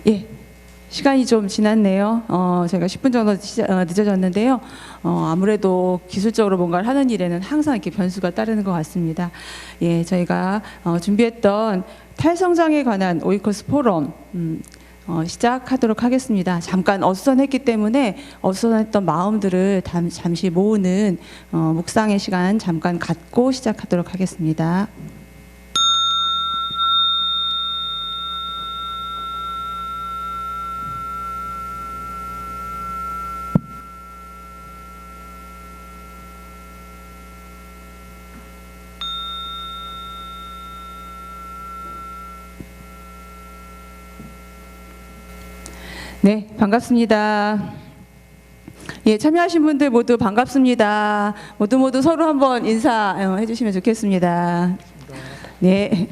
예, 시간이 좀 지났네요. 제가 10분 정도 늦어졌는데요. 아무래도 기술적으로 뭔가를 하는 일에는 항상 이렇게 변수가 따르는 것 같습니다. 예, 저희가 준비했던 탈성장에 관한 오이코스 포럼 시작하도록 하겠습니다. 잠깐 어수선했기 때문에 어수선했던 마음들을 잠시 모으는 묵상의 시간 잠깐 갖고 시작하도록 하겠습니다. 네, 반갑습니다. 예, 참여하신 분들 모두 반갑습니다. 모두 서로 한번 인사해 주시면 좋겠습니다. 네.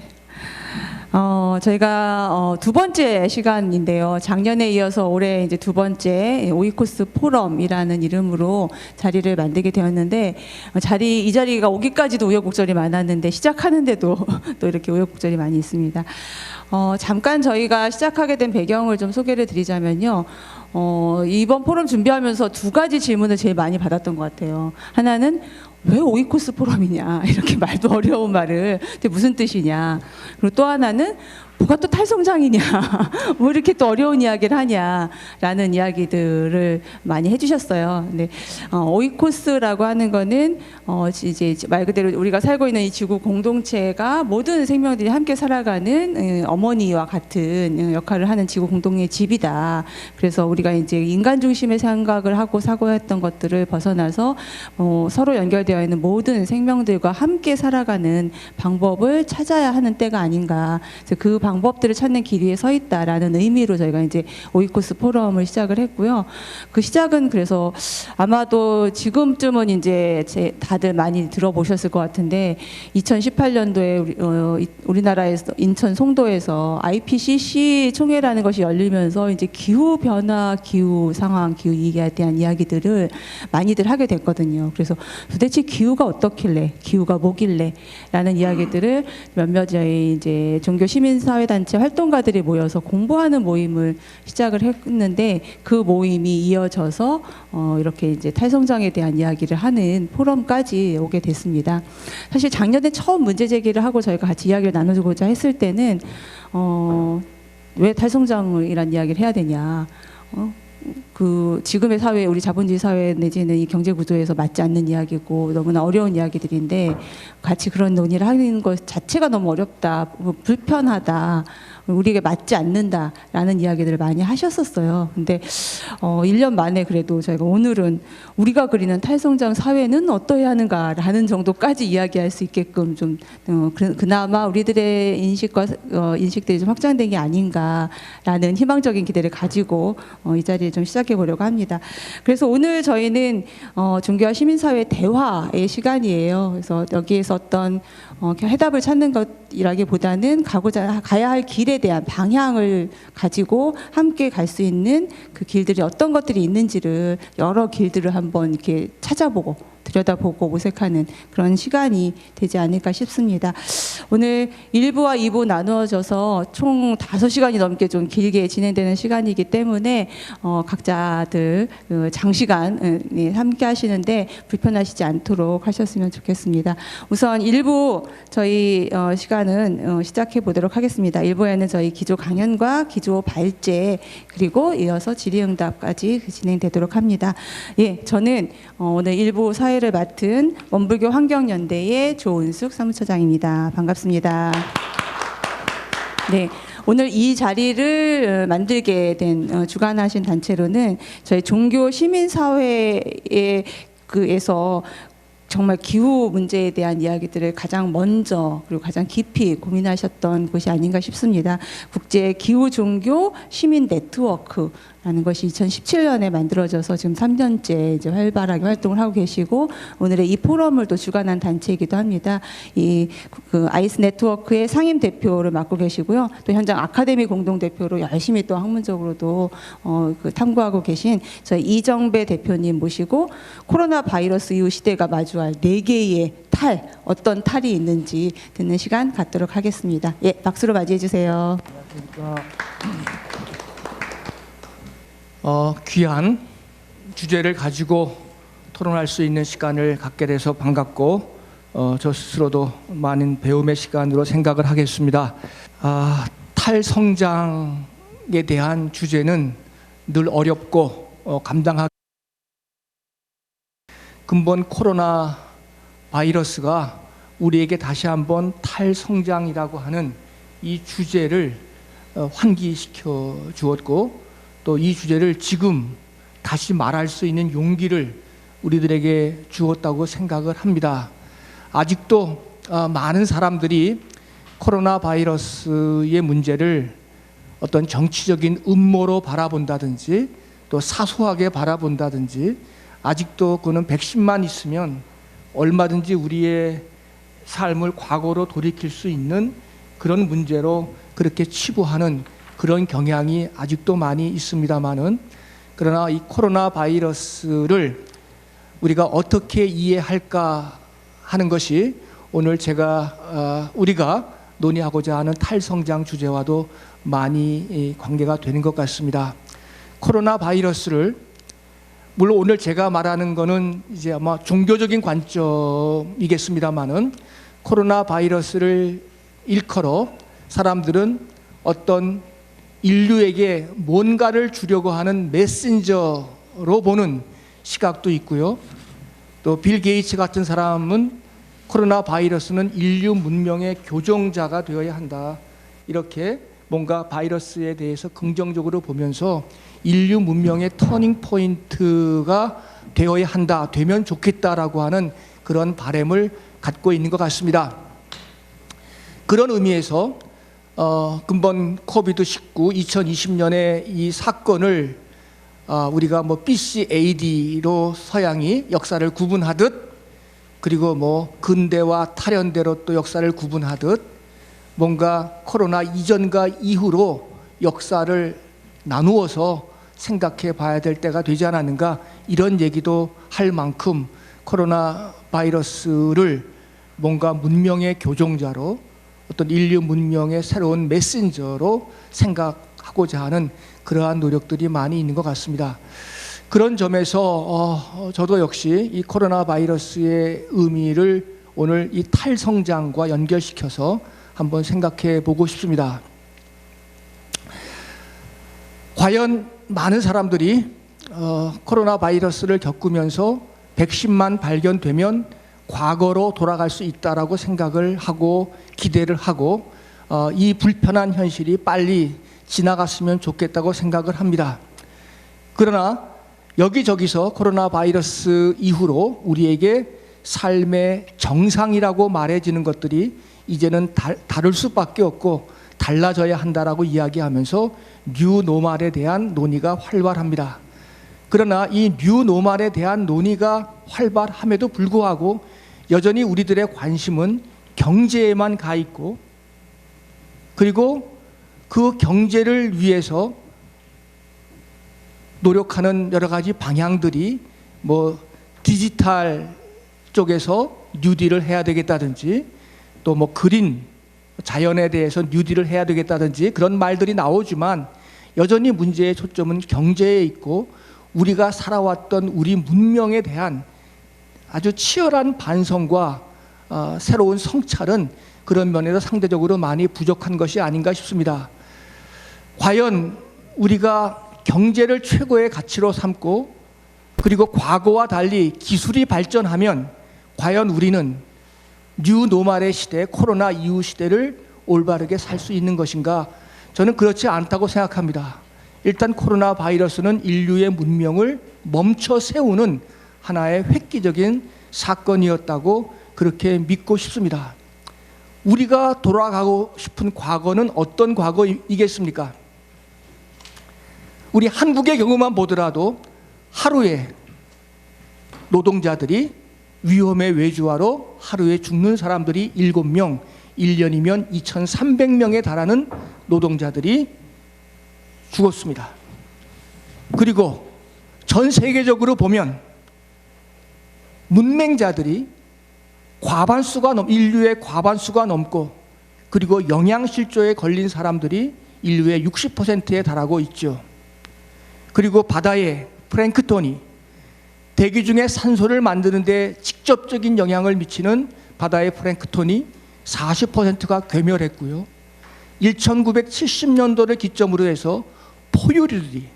저희가 두 번째 시간인데요. 작년에 이어서 올해 이제 두 번째 오이코스 포럼이라는 이름으로 자리를 만들게 되었는데 이 자리가 오기까지도 우여곡절이 많았는데 시작하는데도 또 이렇게 우여곡절이 많이 있습니다. 잠깐 저희가 시작하게 된 배경을 좀 소개를 드리자면요. 이번 포럼 준비하면서 두 가지 질문을 제일 많이 받았던 것 같아요. 하나는 왜 오이코스 포럼이냐, 이렇게 말도 어려운 말을, 근데 무슨 뜻이냐. 그리고 또 하나는 뭐가 또 탈성장이냐, 뭐 이렇게 또 어려운 이야기를 하냐라는 이야기들을 많이 해주셨어요. 근데 오이코스라고 하는 거는 이제 말 그대로 우리가 살고 있는 이 지구 공동체가 모든 생명들이 함께 살아가는 어머니와 같은 역할을 하는 지구 공동의 집이다. 그래서 우리가 이제 인간 중심의 생각을 하고 사고했던 것들을 벗어나서 서로 연결되어 있는 모든 생명들과 함께 살아가는 방법을 찾아야 하는 때가 아닌가. 그래서 그 방법들을 찾는 길 위에 서 있다라는 의미로 저희가 이제 오이코스 포럼을 시작을 했고요. 그 시작은 그래서 아마도 지금쯤은 이제 다들 많이 들어보셨을 것 같은데 2018년도에 우리나라에서 인천 송도에서 IPCC 총회라는 것이 열리면서 이제 기후 변화, 기후 상황, 기후 위기에 대한 이야기들을 많이들 하게 됐거든요. 그래서 도대체 기후가 어떻길래, 기후가 뭐길래라는 이야기들을 몇몇 저희 이제 종교 시민사회단체 활동가들이 모여서 공부하는 모임을 시작을 했는데 그 모임이 이어져서 이렇게 이제 탈성장에 대한 이야기를 하는 포럼까지 오게 됐습니다. 사실 작년에 처음 문제 제기를 하고 저희가 같이 이야기를 나누고자 했을 때는 왜 탈성장이란 이야기를 해야 되냐. 그 지금의 사회, 우리 자본주의 사회 내지는 이 경제 구조에서 맞지 않는 이야기고 너무나 어려운 이야기들인데 같이 그런 논의를 하는 것 자체가 너무 어렵다, 불편하다, 우리에게 맞지 않는다라는 이야기들을 많이 하셨었어요. 근데 1년 만에 그래도 저희가 오늘은 우리가 그리는 탈성장 사회는 어떠해야 하는가라는 정도까지 이야기할 수 있게끔 좀 그나마 우리들의 인식들이 좀 확장된 게 아닌가라는 희망적인 기대를 가지고 이 자리에 좀 시작해 보려고 합니다. 그래서 오늘 저희는 종교와 시민사회 대화의 시간이에요. 그래서 여기에서 어떤 해답을 찾는 것이라기보다는 가야 할 길에 대한 방향을 가지고 함께 갈 수 있는 그 길들이 어떤 것들이 있는지를 여러 길들을 한번 이렇게 찾아보고 들여다보고 모색하는 그런 시간이 되지 않을까 싶습니다. 오늘 1부와 2부 나누어져서 총 5시간이 넘게 좀 길게 진행되는 시간이기 때문에 각자들 장시간 함께 하시는데 불편하시지 않도록 하셨으면 좋겠습니다. 우선 1부 저희 시간은 시작해 보도록 하겠습니다. 1부에는 저희 기조 강연과 기조 발제 그리고 이어서 질의응답까지 진행되도록 합니다. 예, 저는 오늘 1부 사회를 맡은 원불교 환경연대의 조은숙 사무처장입니다. 반갑습니다. 네. 오늘 이 자리를 만들게 된 주관하신 단체로는 저희 종교 시민사회에 에서 정말 기후 문제에 대한 이야기들을 가장 먼저 그리고 가장 깊이 고민하셨던 곳이 아닌가 싶습니다. 국제 기후 종교 시민 네트워크라는 것이 2017년에 만들어져서 지금 3년째 이제 활발하게 활동을 하고 계시고 오늘의 이 포럼을 또 주관한 단체이기도 합니다. 그 아이스 네트워크의 상임 대표를 맡고 계시고요. 또 현장 아카데미 공동 대표로 열심히 또 학문적으로도 탐구하고 계신 저희 이정배 대표님 모시고 코로나 바이러스 이후 시대가 마주할 4개의 어떤 탈이 있는지 듣는 시간 갖도록 하겠습니다. 예, 박수로 맞이해 주세요. 안녕하십니까. 귀한 주제를 가지고 토론할 수 있는 시간을 갖게 돼서 반갑고 저 스스로도 많은 배움의 시간으로 생각을 하겠습니다. 탈성장에 대한 주제는 늘 어렵고 감당하기 근본 코로나 바이러스가 우리에게 다시 한번 탈성장이라고 하는 이 주제를 환기시켜 주었고 또 이 주제를 지금 다시 말할 수 있는 용기를 우리들에게 주었다고 생각을 합니다. 아직도 많은 사람들이 코로나 바이러스의 문제를 어떤 정치적인 음모로 바라본다든지 또 사소하게 바라본다든지 아직도 그는 백신만 있으면 얼마든지 우리의 삶을 과거로 돌이킬 수 있는 그런 문제로 그렇게 치부하는 그런 경향이 아직도 많이 있습니다만은 그러나 이 코로나 바이러스를 우리가 어떻게 이해할까 하는 것이 오늘 우리가 논의하고자 하는 탈성장 주제와도 많이 관계가 되는 것 같습니다. 코로나 바이러스를 물론 오늘 제가 말하는 것은 이제 아마 종교적인 관점이겠습니다만은 코로나 바이러스를 일컬어 사람들은 어떤 인류에게 뭔가를 주려고 하는 메신저로 보는 시각도 있고요. 또 빌 게이츠 같은 사람은 코로나 바이러스는 인류 문명의 교정자가 되어야 한다. 이렇게 뭔가 바이러스에 대해서 긍정적으로 보면서 인류 문명의 터닝 포인트가 되어야 한다. 되면 좋겠다라고 하는 그런 바람을 갖고 있는 것 같습니다. 그런 의미에서 근본 코비드-19 2020년의 이 사건을 우리가 BCAD로 서양이 역사를 구분하듯 그리고 근대와 탈현대로 또 역사를 구분하듯 뭔가 코로나 이전과 이후로 역사를 나누어서 생각해 봐야 될 때가 되지 않았는가 이런 얘기도 할 만큼 코로나 바이러스를 뭔가 문명의 교정자로 어떤 인류 문명의 새로운 메신저로 생각하고자 하는 그러한 노력들이 많이 있는 것 같습니다. 그런 점에서 저도 역시 이 코로나 바이러스의 의미를 오늘 이 탈성장과 연결시켜서 한번 생각해 보고 싶습니다. 과연 많은 사람들이 코로나 바이러스를 겪으면서 백신만 발견되면 과거로 돌아갈 수 있다라고 생각을 하고 기대를 하고 이 불편한 현실이 빨리 지나갔으면 좋겠다고 생각을 합니다. 그러나 여기저기서 코로나 바이러스 이후로 우리에게 삶의 정상이라고 말해지는 것들이 이제는 다를 수밖에 없고 달라져야 한다라고 이야기하면서 뉴노멀에 대한 논의가 활발합니다. 그러나 이 뉴노멀에 대한 논의가 활발함에도 불구하고 여전히 우리들의 관심은 경제에만 가 있고 그리고 그 경제를 위해서 노력하는 여러 가지 방향들이 디지털 쪽에서 뉴딜을 해야 되겠다든지 또 그린 자연에 대해서 뉴딜을 해야 되겠다든지 그런 말들이 나오지만 여전히 문제의 초점은 경제에 있고 우리가 살아왔던 우리 문명에 대한 아주 치열한 반성과 새로운 성찰은 그런 면에서 상대적으로 많이 부족한 것이 아닌가 싶습니다. 과연 우리가 경제를 최고의 가치로 삼고 그리고 과거와 달리 기술이 발전하면 과연 우리는 뉴노멀의 시대, 코로나 이후 시대를 올바르게 살 수 있는 것인가? 저는 그렇지 않다고 생각합니다. 일단 코로나 바이러스는 인류의 문명을 멈춰 세우는 하나의 획기적인 사건이었다고 그렇게 믿고 싶습니다. 우리가 돌아가고 싶은 과거는 어떤 과거이겠습니까? 우리 한국의 경우만 보더라도 하루에 노동자들이 위험의 외주화로 하루에 죽는 사람들이 7명, 1년이면 2,300명에 달하는 노동자들이 죽었습니다. 그리고 전 세계적으로 보면 문맹자들이 인류의 과반수가 넘고 그리고 영양실조에 걸린 사람들이 인류의 60%에 달하고 있죠. 그리고 바다의 플랭크톤이 대기 중에 산소를 만드는 데 직접적인 영향을 미치는 바다의 플랭크톤이 40%가 괴멸했고요. 1970년도를 기점으로 해서 포유류들이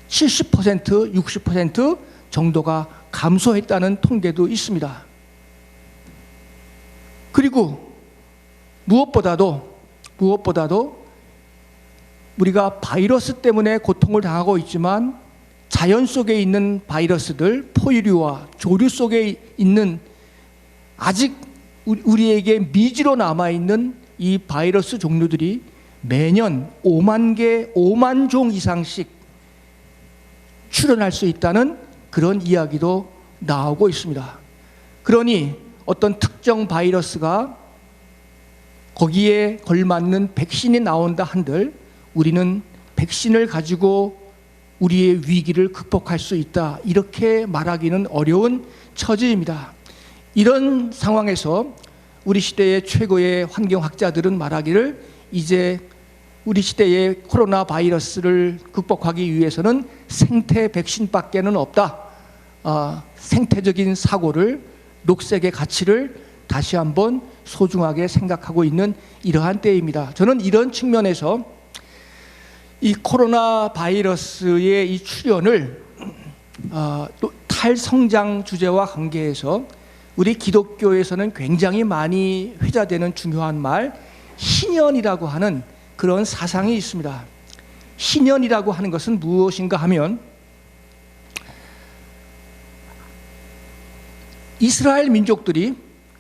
70%, 60% 정도가 감소했다는 통계도 있습니다. 그리고 무엇보다도 우리가 바이러스 때문에 고통을 당하고 있지만 자연 속에 있는 바이러스들, 포유류와 조류 속에 있는 아직 우리에게 미지로 남아있는 이 바이러스 종류들이 매년 5만 개, 5만 종 이상씩 출현할 수 있다는 그런 이야기도 나오고 있습니다. 그러니 어떤 특정 바이러스가 거기에 걸맞는 백신이 나온다 한들 우리는 백신을 가지고 우리의 위기를 극복할 수 있다, 이렇게 말하기는 어려운 처지입니다. 이런 상황에서 우리 시대의 최고의 환경학자들은 말하기를 이제 우리 시대의 코로나 바이러스를 극복하기 위해서는 생태 백신밖에는 없다. 생태적인 사고를, 녹색의 가치를 다시 한번 소중하게 생각하고 있는 이러한 때입니다. 저는 이런 측면에서 이 코로나 바이러스의 이 출현을 또 탈성장 주제와 관계해서 우리 기독교에서는 굉장히 많이 회자되는 중요한 말, 희년이라고 하는 그런 사상이 있습니다. 희년이라고 하는 것은 무엇인가 하면 이스라엘 민족들이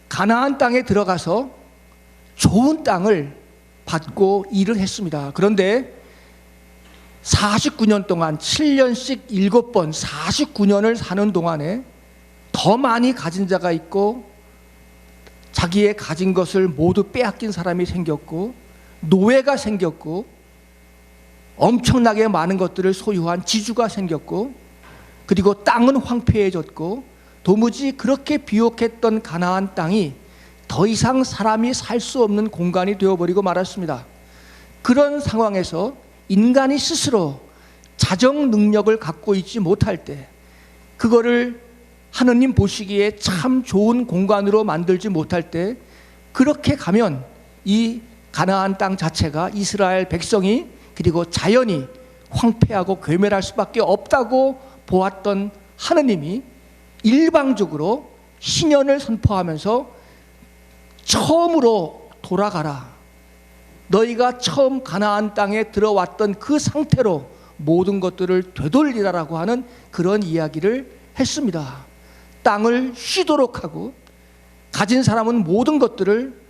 가나안 땅에 들어가서 좋은 땅을 받고 일을 했습니다. 그런데 49년 동안 7년씩 7번 49년을 사는 동안에 더 많이 가진 자가 있고 자기의 가진 것을 모두 빼앗긴 사람이 생겼고 노예가 생겼고 엄청나게 많은 것들을 소유한 지주가 생겼고 그리고 땅은 황폐해졌고 도무지 그렇게 비옥했던 가나안 땅이 더 이상 사람이 살 수 없는 공간이 되어버리고 말았습니다. 그런 상황에서 인간이 스스로 자정 능력을 갖고 있지 못할 때 그거를 하느님 보시기에 참 좋은 공간으로 만들지 못할 때 그렇게 가면 이 가나안 땅 자체가 이스라엘 백성이 그리고 자연이 황폐하고 괴멸할 수밖에 없다고 보았던 하느님이 일방적으로 희년을 선포하면서 처음으로 돌아가라. 너희가 처음 가나안 땅에 들어왔던 그 상태로 모든 것들을 되돌리라라고 하는 그런 이야기를 했습니다. 땅을 쉬도록 하고 가진 사람은 모든 것들을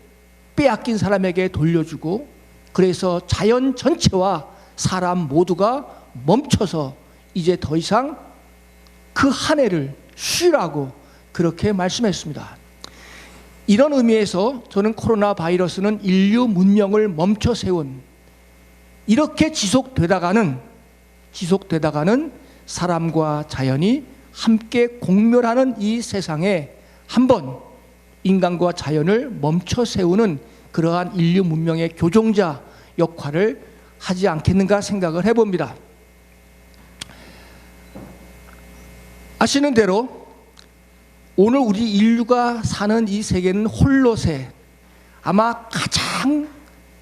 빼앗긴 사람에게 돌려주고 그래서 자연 전체와 사람 모두가 멈춰서 이제 더 이상 그 한 해를 쉬라고 그렇게 말씀했습니다. 이런 의미에서 저는 코로나 바이러스는 인류 문명을 멈춰 세운 이렇게 지속되다가는 사람과 자연이 함께 공멸하는 이 세상에 한번 인간과 자연을 멈춰 세우는 그러한 인류 문명의 교종자 역할을 하지 않겠는가 생각을 해봅니다. 아시는 대로 오늘 우리 인류가 사는 이 세계는 홀로세, 아마 가장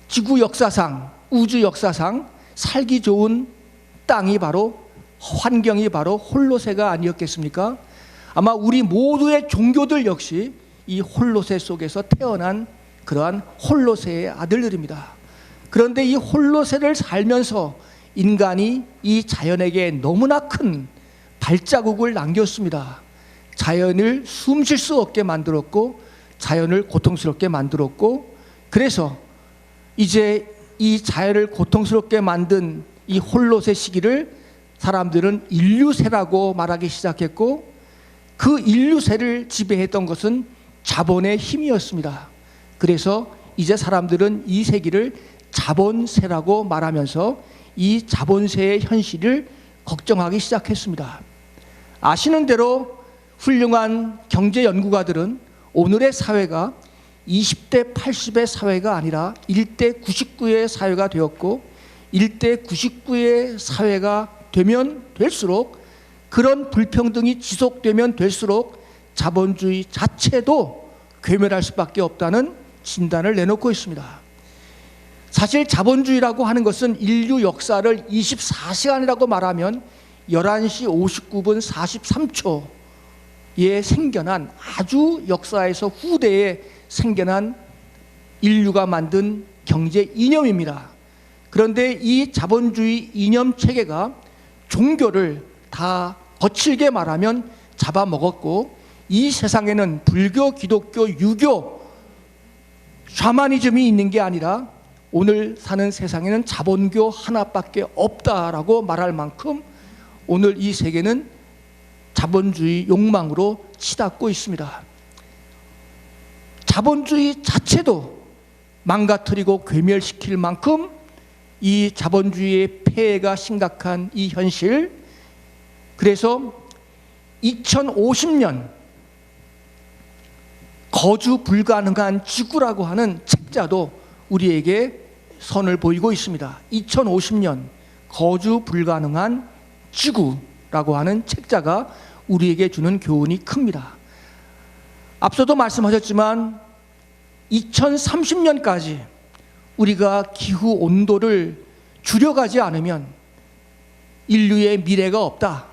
지구 역사상, 우주 역사상 살기 좋은 땅이 바로 환경이 바로 홀로세가 아니었겠습니까? 아마 우리 모두의 종교들 역시 이 홀로세 속에서 태어난 그러한 홀로세의 아들들입니다. 그런데 이 홀로세를 살면서 인간이 이 자연에게 너무나 큰 발자국을 남겼습니다. 자연을 숨 쉴 수 없게 만들었고 자연을 고통스럽게 만들었고 그래서 이제 이 자연을 고통스럽게 만든 이 홀로세 시기를 사람들은 인류세라고 말하기 시작했고 그 인류세를 지배했던 것은 자본의 힘이었습니다. 그래서 이제 사람들은 이 세기를 자본세라고 말하면서 이 자본세의 현실을 걱정하기 시작했습니다. 아시는 대로 훌륭한 경제 연구가들은 오늘의 사회가 20대 80의 사회가 아니라 1대 99의 사회가 되었고 1대 99의 사회가 되면 될수록, 그런 불평등이 지속되면 될수록 자본주의 자체도 괴멸할 수밖에 없다는 진단을 내놓고 있습니다. 사실 자본주의라고 하는 것은 인류 역사를 24시간이라고 말하면 11시 59분 43초에 생겨난, 아주 역사에서 후대에 생겨난 인류가 만든 경제 이념입니다. 그런데 이 자본주의 이념 체계가 종교를 다 거칠게 말하면 잡아먹었고, 이 세상에는 불교, 기독교, 유교, 샤머니즘이 있는 게 아니라 오늘 사는 세상에는 자본교 하나밖에 없다라고 말할 만큼 오늘 이 세계는 자본주의 욕망으로 치닫고 있습니다. 자본주의 자체도 망가뜨리고 괴멸시킬 만큼 이 자본주의의 폐해가 심각한 이 현실, 그래서 2050년 거주 불가능한 지구라고 하는 책자도 우리에게 선을 보이고 있습니다. 2050년 거주 불가능한 지구라고 하는 책자가 우리에게 주는 교훈이 큽니다. 앞서도 말씀하셨지만 2030년까지 우리가 기후 온도를 줄여가지 않으면 인류의 미래가 없다.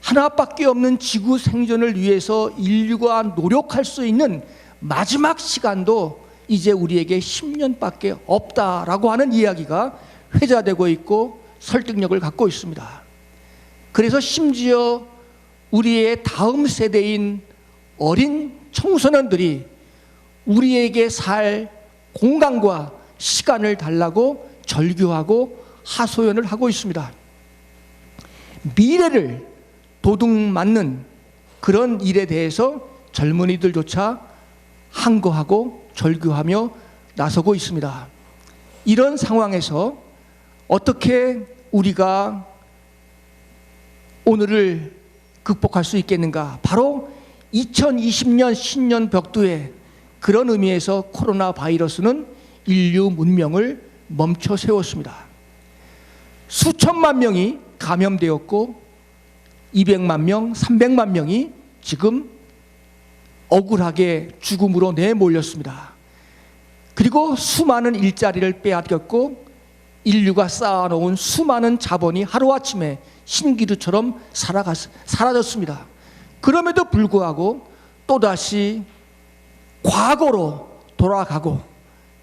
하나밖에 없는 지구 생존을 위해서 인류가 노력할 수 있는 마지막 시간도 이제 우리에게 10년밖에 없다라고 하는 이야기가 회자되고 있고 설득력을 갖고 있습니다. 그래서 심지어 우리의 다음 세대인 어린 청소년들이 우리에게 살 공간과 시간을 달라고 절규하고 하소연을 하고 있습니다. 미래를 도둑맞는 그런 일에 대해서 젊은이들조차 항거하고 절규하며 나서고 있습니다. 이런 상황에서 어떻게 우리가 오늘을 극복할 수 있겠는가? 바로 2020년 신년 벽두에, 그런 의미에서 코로나 바이러스는 인류 문명을 멈춰 세웠습니다. 수천만 명이 감염되었고 200만 명, 300만 명이 지금 억울하게 죽음으로 내몰렸습니다. 그리고 수많은 일자리를 빼앗겼고 인류가 쌓아놓은 수많은 자본이 하루아침에 신기루처럼 사라졌습니다. 그럼에도 불구하고 또다시 과거로 돌아가고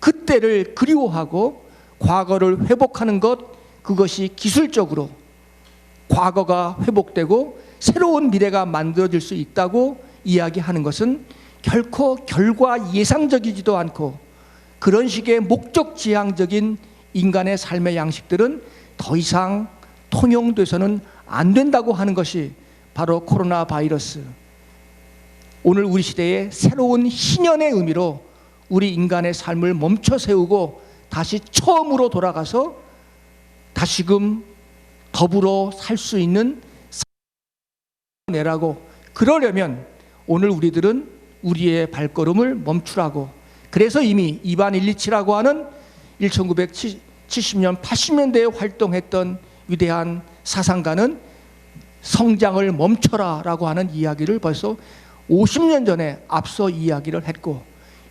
그때를 그리워하고 과거를 회복하는 것, 그것이 기술적으로 과거가 회복되고 새로운 미래가 만들어질 수 있다고 이야기하는 것은 결코 결과 예상적이지도 않고, 그런 식의 목적지향적인 인간의 삶의 양식들은 더 이상 통용돼서는 안 된다고 하는 것이 바로 코로나 바이러스, 오늘 우리 시대의 새로운 희년의 의미로 우리 인간의 삶을 멈춰 세우고 다시 처음으로 돌아가서 다시금 더불어 살 수 있는 내라고, 그러려면 오늘 우리들은 우리의 발걸음을 멈추라고. 그래서 이미 이반 일리치라고 하는 1970년 80년대에 활동했던 위대한 사상가는 성장을 멈춰라 라고 하는 이야기를 벌써 50년 전에 앞서 이야기를 했고,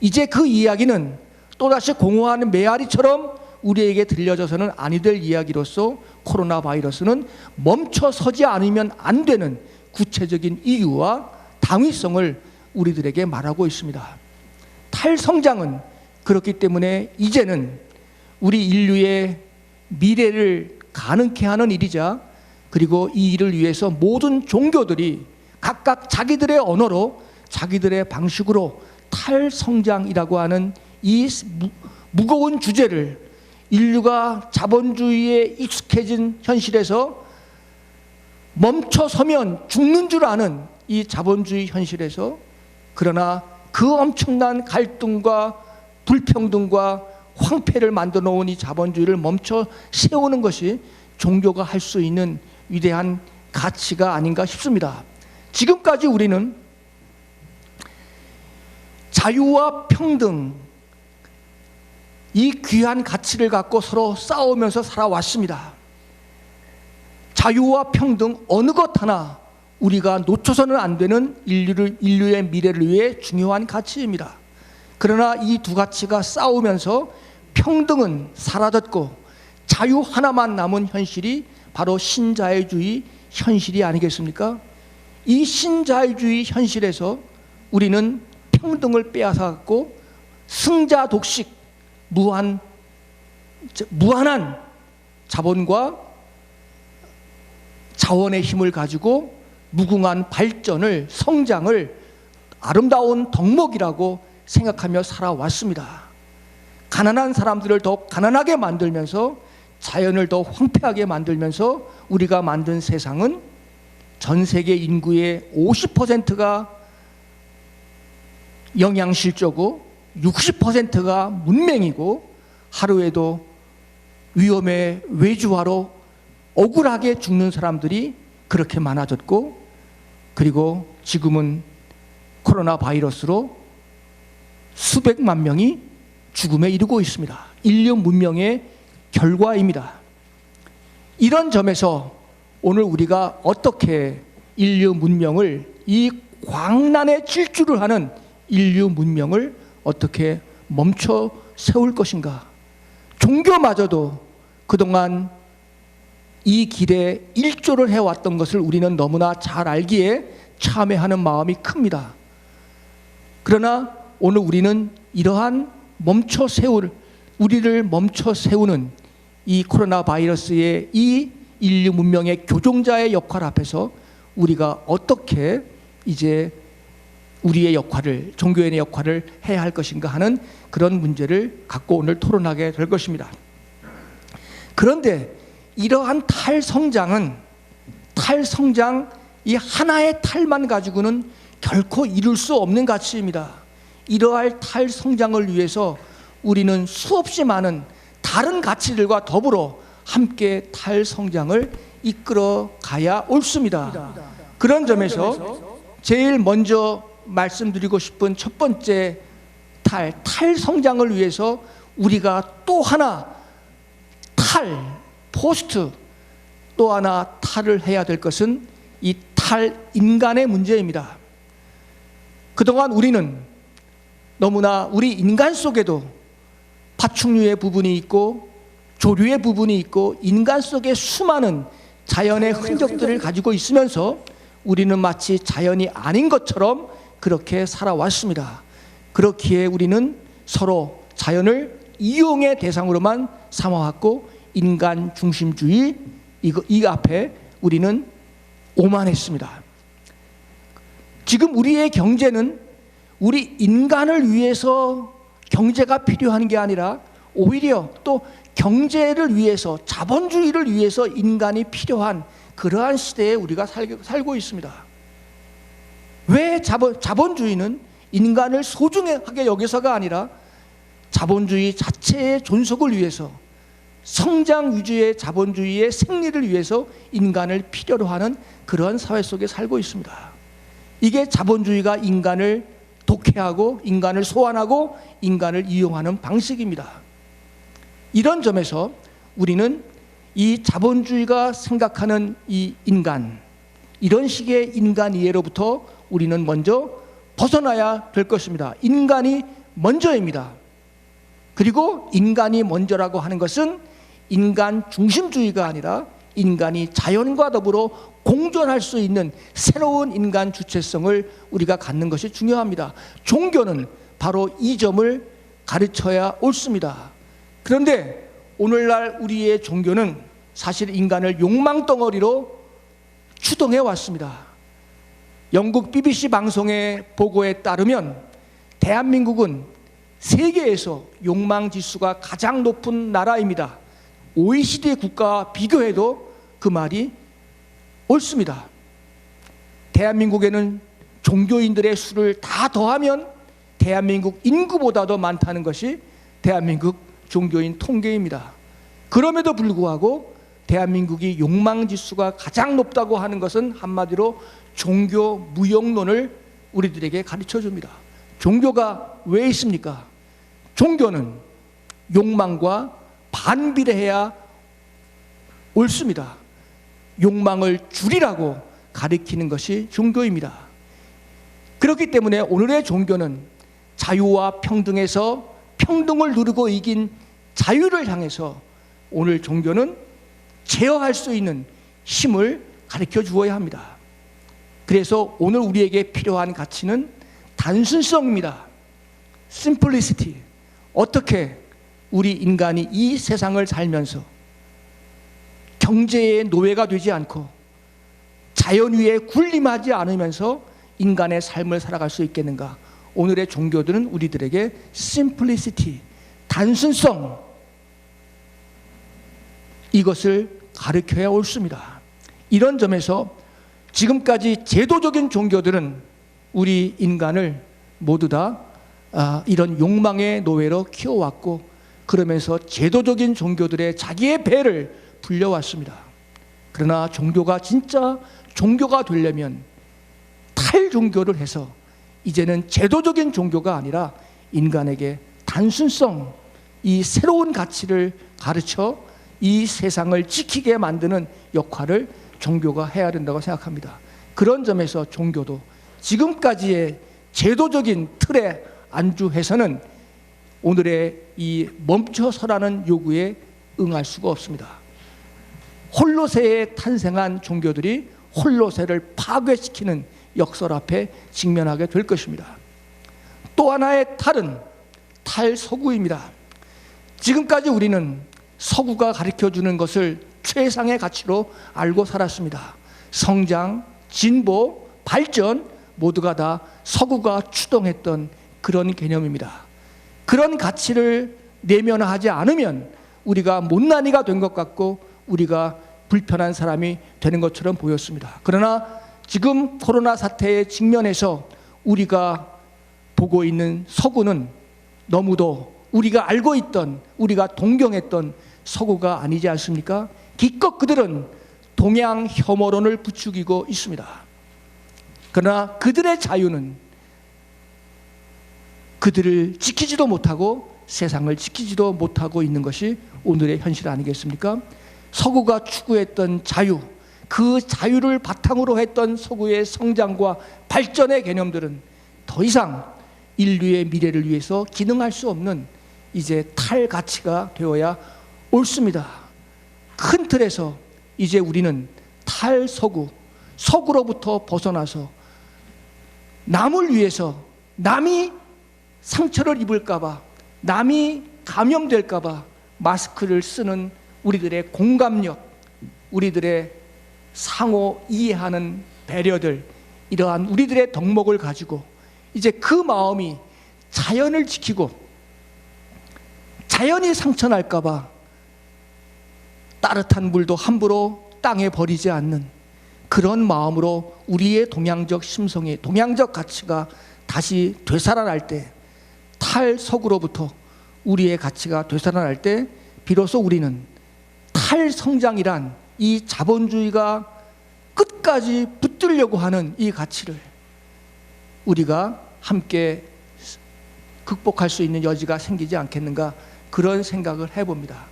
이제 그 이야기는 또다시 공허한 메아리처럼 우리에게 들려져서는 아니 될 이야기로서 코로나 바이러스는 멈춰서지 않으면 안 되는 구체적인 이유와 당위성을 우리들에게 말하고 있습니다. 탈성장은 그렇기 때문에 이제는 우리 인류의 미래를 가능케 하는 일이자, 그리고 이 일을 위해서 모든 종교들이 각각 자기들의 언어로 자기들의 방식으로 탈성장이라고 하는 이 무거운 주제를 인류가 자본주의에 익숙해진 현실에서 멈춰서면 죽는 줄 아는 이 자본주의 현실에서, 그러나 그 엄청난 갈등과 불평등과 황폐를 만들어 놓은 이 자본주의를 멈춰 세우는 것이 종교가 할 수 있는 위대한 가치가 아닌가 싶습니다. 지금까지 우리는 자유와 평등, 이 귀한 가치를 갖고 서로 싸우면서 살아왔습니다. 자유와 평등 어느 것 하나 우리가 놓쳐서는 안 되는 인류의 미래를 위해 중요한 가치입니다. 그러나 이 두 가치가 싸우면서 평등은 사라졌고 자유 하나만 남은 현실이 바로 신자유주의 현실이 아니겠습니까? 이 신자유주의 현실에서 우리는 평등을 빼앗아갖고 승자 독식, 무한한 자본과 자원의 힘을 가지고 무궁한 발전을, 성장을 아름다운 덕목이라고 생각하며 살아왔습니다. 가난한 사람들을 더 가난하게 만들면서 자연을 더 황폐하게 만들면서 우리가 만든 세상은 전 세계 인구의 50%가 영양실조고 60%가 문맹이고 하루에도 위험에 외주화로 억울하게 죽는 사람들이 그렇게 많아졌고, 그리고 지금은 코로나 바이러스로 수백만 명이 죽음에 이르고 있습니다. 인류 문명의 결과입니다. 이런 점에서 오늘 우리가 어떻게 인류 문명을, 이 광란의 질주를 하는 인류 문명을 어떻게 멈춰 세울 것인가? 종교마저도 그동안 이 길에 일조를 해왔던 것을 우리는 너무나 잘 알기에 참회하는 마음이 큽니다. 그러나 오늘 우리는 이러한 우리를 멈춰 세우는 이 코로나 바이러스의 이 인류 문명의 교종자의 역할 앞에서 우리가 어떻게 이제 우리의 역할을, 종교인의 역할을 해야 할 것인가 하는 그런 문제를 갖고 오늘 토론하게 될 것입니다. 그런데 이러한 탈성장, 이 하나의 탈만 가지고는 결코 이룰 수 없는 가치입니다. 이러할 탈성장을 위해서 우리는 수없이 많은 다른 가치들과 더불어 함께 탈성장을 이끌어 가야 옳습니다. 그런 점에서 제일 먼저 말씀드리고 싶은 첫 번째 탈성장을 위해서 우리가 또 하나 또 하나 탈을 해야 될 것은 이 탈인간의 문제입니다. 그동안 우리는 너무나 우리 인간 속에도 파충류의 부분이 있고 조류의 부분이 있고 인간 속에 수많은 자연의 흔적들을 가지고 있으면서 우리는 마치 자연이 아닌 것처럼 그렇게 살아왔습니다. 그렇기에 우리는 서로 자연을 이용의 대상으로만 삼아왔고 인간 중심주의 이 앞에 우리는 오만했습니다. 지금 우리의 경제는 우리 인간을 위해서 경제가 필요한 게 아니라 오히려 또 경제를 위해서, 자본주의를 위해서 인간이 필요한 그러한 시대에 우리가 살고 있습니다. 왜 자본주의는 인간을 소중하게 여겨서가 아니라 자본주의 자체의 존속을 위해서, 성장 위주의 자본주의의 생리를 위해서 인간을 필요로 하는 그런 사회 속에 살고 있습니다. 이게 자본주의가 인간을 독해하고 인간을 소환하고 인간을 이용하는 방식입니다. 이런 점에서 우리는 이 자본주의가 생각하는 이 인간, 이런 식의 인간 이해로부터 우리는 먼저 벗어나야 될 것입니다. 인간이 먼저입니다. 그리고 인간이 먼저라고 하는 것은 인간 중심주의가 아니라 인간이 자연과 더불어 공존할 수 있는 새로운 인간 주체성을 우리가 갖는 것이 중요합니다. 종교는 바로 이 점을 가르쳐야 옳습니다. 그런데 오늘날 우리의 종교는 사실 인간을 욕망덩어리로 추동해 왔습니다. 영국 BBC 방송의 보고에 따르면 대한민국은 세계에서 욕망 지수가 가장 높은 나라입니다. OECD 국가와 비교해도 그 말이 옳습니다. 대한민국에는 종교인들의 수를 다 더하면 대한민국 인구보다도 많다는 것이 대한민국 종교인 통계입니다. 그럼에도 불구하고 대한민국이 욕망지수가 가장 높다고 하는 것은 한마디로 종교 무용론을 우리들에게 가르쳐 줍니다. 종교가 왜 있습니까? 종교는 욕망과 반비례해야 옳습니다. 욕망을 줄이라고 가리키는 것이 종교입니다. 그렇기 때문에 오늘의 종교는 자유와 평등에서 평등을 누리고 이긴 자유를 향해서 오늘 종교는 제어할 수 있는 힘을 가르쳐 주어야 합니다. 그래서 오늘 우리에게 필요한 가치는 단순성입니다. simplicity. 어떻게 우리 인간이 이 세상을 살면서 경제의 노예가 되지 않고 자연 위에 군림하지 않으면서 인간의 삶을 살아갈 수 있겠는가? 오늘의 종교들은 우리들에게 simplicity, 단순성, 이것을 가르쳐야 옳습니다. 이런 점에서 지금까지 제도적인 종교들은 우리 인간을 모두 다 이런 욕망의 노예로 키워왔고, 그러면서 제도적인 종교들의 자기의 배를 불려왔습니다. 그러나 종교가 진짜 종교가 되려면 탈종교를 해서 이제는 제도적인 종교가 아니라 인간에게 단순성, 이 새로운 가치를 가르쳐 이 세상을 지키게 만드는 역할을 종교가 해야 된다고 생각합니다. 그런 점에서 종교도 지금까지의 제도적인 틀에 안주해서는 오늘의 이 멈춰서라는 요구에 응할 수가 없습니다. 홀로세에 탄생한 종교들이 홀로세를 파괴시키는 역설 앞에 직면하게 될 것입니다. 또 하나의 탈은 탈서구입니다. 지금까지 우리는 서구가 가르쳐주는 것을 최상의 가치로 알고 살았습니다. 성장, 진보, 발전 모두가 다 서구가 추동했던 그런 개념입니다. 그런 가치를 내면화하지 않으면 우리가 못난이가 된 것 같고 우리가 불편한 사람이 되는 것처럼 보였습니다. 그러나 지금 코로나 사태에 직면해서 우리가 보고 있는 서구는 너무도 우리가 알고 있던, 우리가 동경했던 서구가 아니지 않습니까? 기껏 그들은 동양 혐오론을 부추기고 있습니다. 그러나 그들의 자유는 그들을 지키지도 못하고 세상을 지키지도 못하고 있는 것이 오늘의 현실 아니겠습니까? 서구가 추구했던 자유, 그 자유를 바탕으로 했던 서구의 성장과 발전의 개념들은 더 이상 인류의 미래를 위해서 기능할 수 없는 이제 탈가치가 되어야 옳습니다. 큰 틀에서 이제 우리는 탈서구, 서구로부터 벗어나서 남을 위해서, 남이 상처를 입을까봐, 남이 감염될까봐 마스크를 쓰는 우리들의 공감력, 우리들의 상호 이해하는 배려들, 이러한 우리들의 덕목을 가지고 이제 그 마음이 자연을 지키고 자연이 상처날까봐 따뜻한 물도 함부로 땅에 버리지 않는 그런 마음으로 우리의 동양적 심성이, 동양적 가치가 다시 되살아날 때, 탈서구로부터 우리의 가치가 되살아날 때 비로소 우리는 탈성장이란 이 자본주의가 끝까지 붙들려고 하는 이 가치를 우리가 함께 극복할 수 있는 여지가 생기지 않겠는가, 그런 생각을 해봅니다.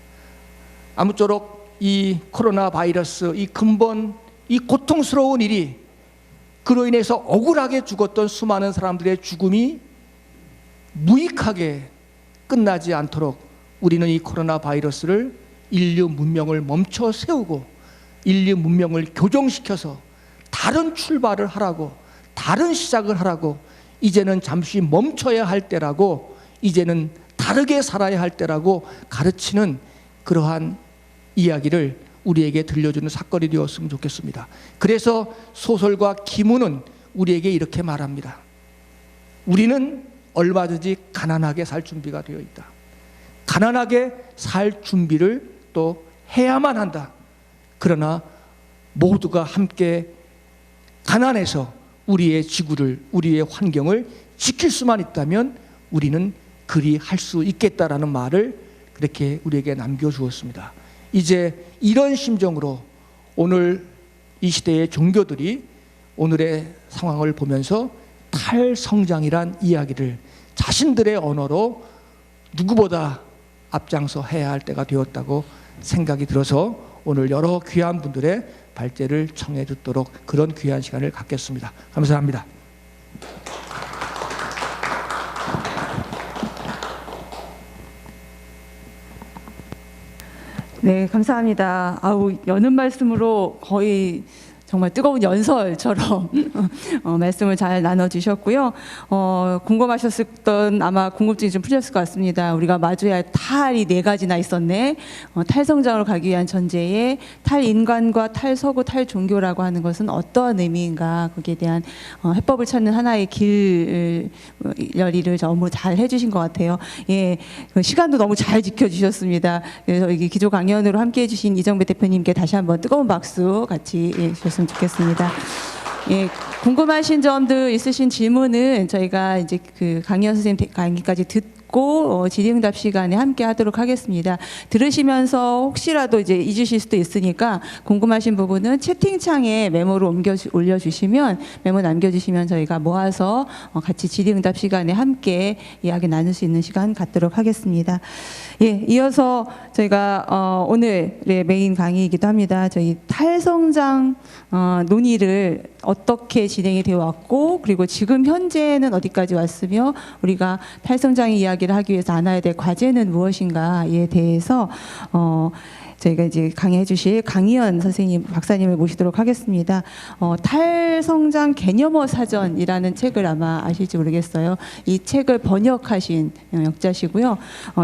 아무쪼록 이 코로나 바이러스, 이 근본, 이 고통스러운 일이, 그로 인해서 억울하게 죽었던 수많은 사람들의 죽음이 무익하게 끝나지 않도록 우리는 이 코로나 바이러스를 인류 문명을 멈춰 세우고 인류 문명을 교정시켜서 다른 출발을 하라고, 다른 시작을 하라고, 이제는 잠시 멈춰야 할 때라고, 이제는 다르게 살아야 할 때라고 가르치는 그러한 이야기를 우리에게 들려주는 사건이 되었으면 좋겠습니다. 그래서 소설가 김우는 우리에게 이렇게 말합니다. 우리는 얼마든지 가난하게 살 준비가 되어 있다. 가난하게 살 준비를 또 해야만 한다. 그러나 모두가 함께 가난해서 우리의 지구를, 우리의 환경을 지킬 수만 있다면 우리는 그리 할 수 있겠다라는 말을 그렇게 우리에게 남겨주었습니다. 이제 이런 심정으로 오늘 이 시대의 종교들이 오늘의 상황을 보면서 탈성장이란 이야기를 자신들의 언어로 누구보다 앞장서 해야 할 때가 되었다고 생각이 들어서 오늘 여러 귀한 분들의 발제를 청해 듣도록 그런 귀한 시간을 갖겠습니다. 감사합니다. 네, 감사합니다. 아우, 여는 말씀으로 거의 정말 뜨거운 연설처럼 말씀을 잘 나눠주셨고요. 궁금하셨던 아마 궁금증이 좀 풀렸을 것 같습니다. 우리가 마주해야 할 탈이 4가지나 있었네. 탈성장으로 가기 위한 전제에 탈인간과 탈서구, 탈종교라고 하는 것은 어떠한 의미인가, 거기에 대한 해법을 찾는 하나의 길 열이를 너무 잘 해주신 것 같아요. 예, 시간도 너무 잘 지켜주셨습니다. 그래서 여기 기조 강연으로 함께해 주신 이정배 대표님께 다시 한번 뜨거운 박수 같이 주셨습니다. 좋겠습니다. 예, 궁금하신 점들 있으신 질문은 저희가 이제 그 강연 선생님 강의까지 듣고 질의응답 시간에 함께 하도록 하겠습니다. 들으시면서 혹시라도 이제 잊으실 수도 있으니까 궁금하신 부분은 채팅창에 메모로 올려주시면 메모 남겨주시면 저희가 모아서 같이 질의응답 시간에 함께 이야기 나눌 수 있는 시간 갖도록 하겠습니다. 예, 이어서 저희가 오늘의 메인 강의이기도 합니다. 저희 탈성장 논의를 어떻게 진행이 되어 왔고, 그리고 지금 현재는 어디까지 왔으며 우리가 탈성장의 이야기를 하기 위해서 안아야 될 과제는 무엇인가에 대해서 저희가 이제 강의해 주실 강희연 선생님, 박사님을 모시도록 하겠습니다. 탈성장 개념어 사전이라는 책을 아마 아실지 모르겠어요. 이 책을 번역하신 역자시고요.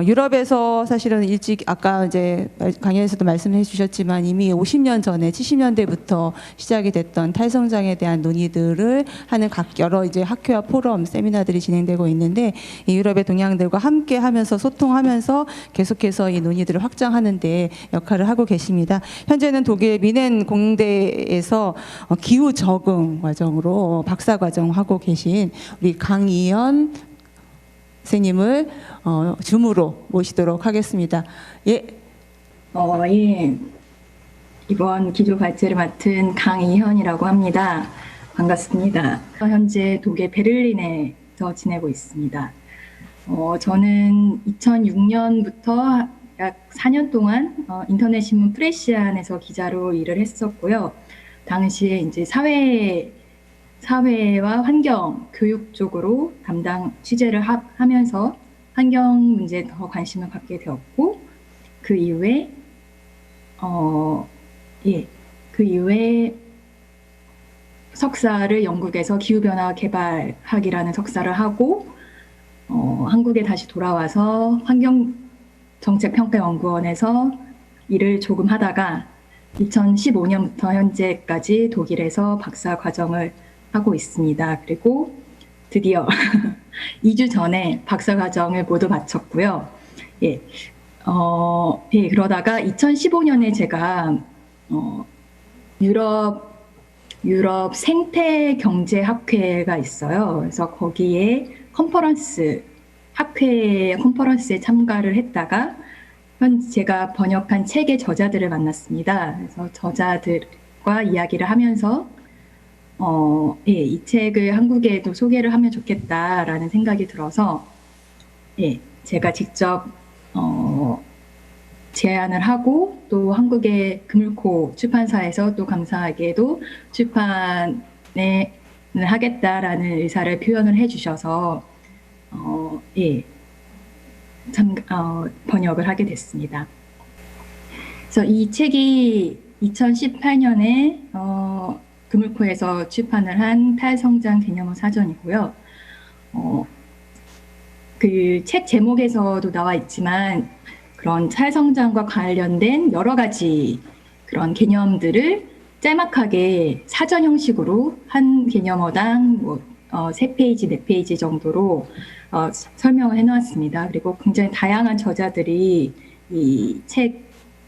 유럽에서 사실은 일찍 아까 이제 강연에서도 말씀해 주셨지만 이미 50년 전에 70년대부터 시작이 됐던 탈성장에 대한 논의들을 하는 각 여러 이제 학회와 포럼, 세미나들이 진행되고 있는데, 이 유럽의 동양들과 함께 하면서 소통하면서 계속해서 이 논의들을 확장하는 데 역할을 하고 계십니다. 현재는 독일 미넨 공대에서 기후 적응 과정으로 박사 과정 하고 계신 우리 강희연 선생님을 줌으로 모시도록 하겠습니다. 예. 예. 이번 기조 발제를 맡은 강희현이라고 합니다. 반갑습니다. 현재 독일 베를린에서 지내고 있습니다. 저는 2006년부터 약 4년 동안 인터넷 신문 프레시안에서 기자로 일을 했었고요. 당시에 이제 사회와 환경, 교육 쪽으로 담당 취재를 하면서 환경 문제에 더 관심을 갖게 되었고, 그 이후에 석사를 영국에서 기후변화 개발학이라는 석사를 하고 한국에 다시 돌아와서 환경정책평가연구원에서 일을 조금 하다가 2015년부터 현재까지 독일에서 박사 과정을 하고 있습니다. 그리고 드디어 2주 전에 박사 과정을 모두 마쳤고요. 그러다가 2015년에 제가 유럽 생태 경제 학회가 있어요. 그래서 거기에 학회 컨퍼런스에 참가를 했다가 제가 번역한 책의 저자들을 만났습니다. 그래서 저자들과 이야기를 하면서 이 책을 한국에도 소개를 하면 좋겠다라는 생각이 들어서 제가 직접 제안을 하고, 또 한국의 금을코 출판사에서 또 감사하게도 출판을 하겠다라는 의사를 표현을 해주셔서 번역을 하게 됐습니다. 그래서 이 책이 2018년에 금을코에서 출판을 한 탈성장 개념어 사전이고요. 그 책 제목에서도 나와 있지만 그런 탈성장과 관련된 여러 가지 그런 개념들을 짤막하게 사전 형식으로 한 개념어당 3페이지, 4페이지 정도로 설명을 해놓았습니다. 그리고 굉장히 다양한 저자들이 이 책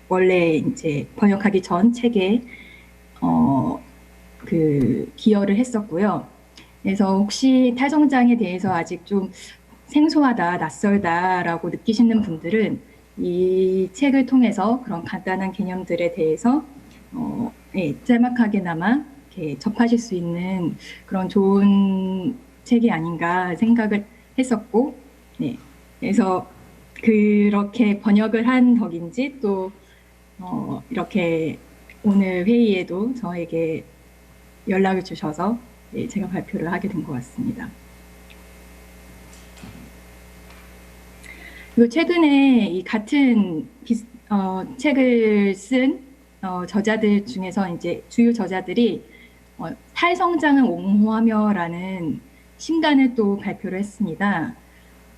원래 이제 번역하기 전 책에 기여를 했었고요. 그래서 혹시 탈성장에 대해서 아직 좀 생소하다, 낯설다라고 느끼시는 분들은 이 책을 통해서 그런 간단한 개념들에 대해서 짤막하게나마 이렇게 접하실 수 있는 그런 좋은 책이 아닌가 생각을 했었고, 그래서 그렇게 번역을 한 덕인지 또 이렇게 오늘 회의에도 저에게 연락을 주셔서 제가 발표를 하게 된 것 같습니다. 그리고 최근에 이 같은 책을 쓴 저자들 중에서 이제 주요 저자들이 탈성장을 옹호하며라는 신간을 또 발표를 했습니다.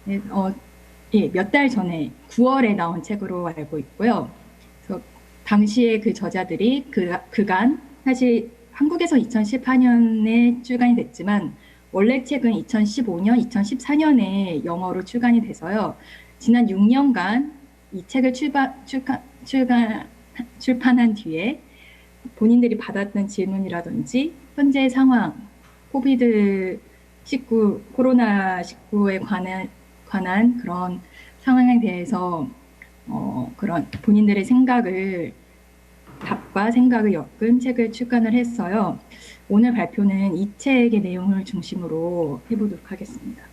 몇 달 전에 9월에 나온 책으로 알고 있고요. 그래서 당시에 그 저자들이 그간 사실 한국에서 2018년에 출간이 됐지만 원래 책은 2015년, 2014년에 영어로 출간이 돼서요. 지난 6년간 이 책을 출판한 뒤에 본인들이 받았던 질문이라든지 현재 상황, 코로나19에 관한 그런 상황에 대해서 그런 본인들의 답과 생각을 엮은 책을 출간을 했어요. 오늘 발표는 이 책의 내용을 중심으로 해보도록 하겠습니다.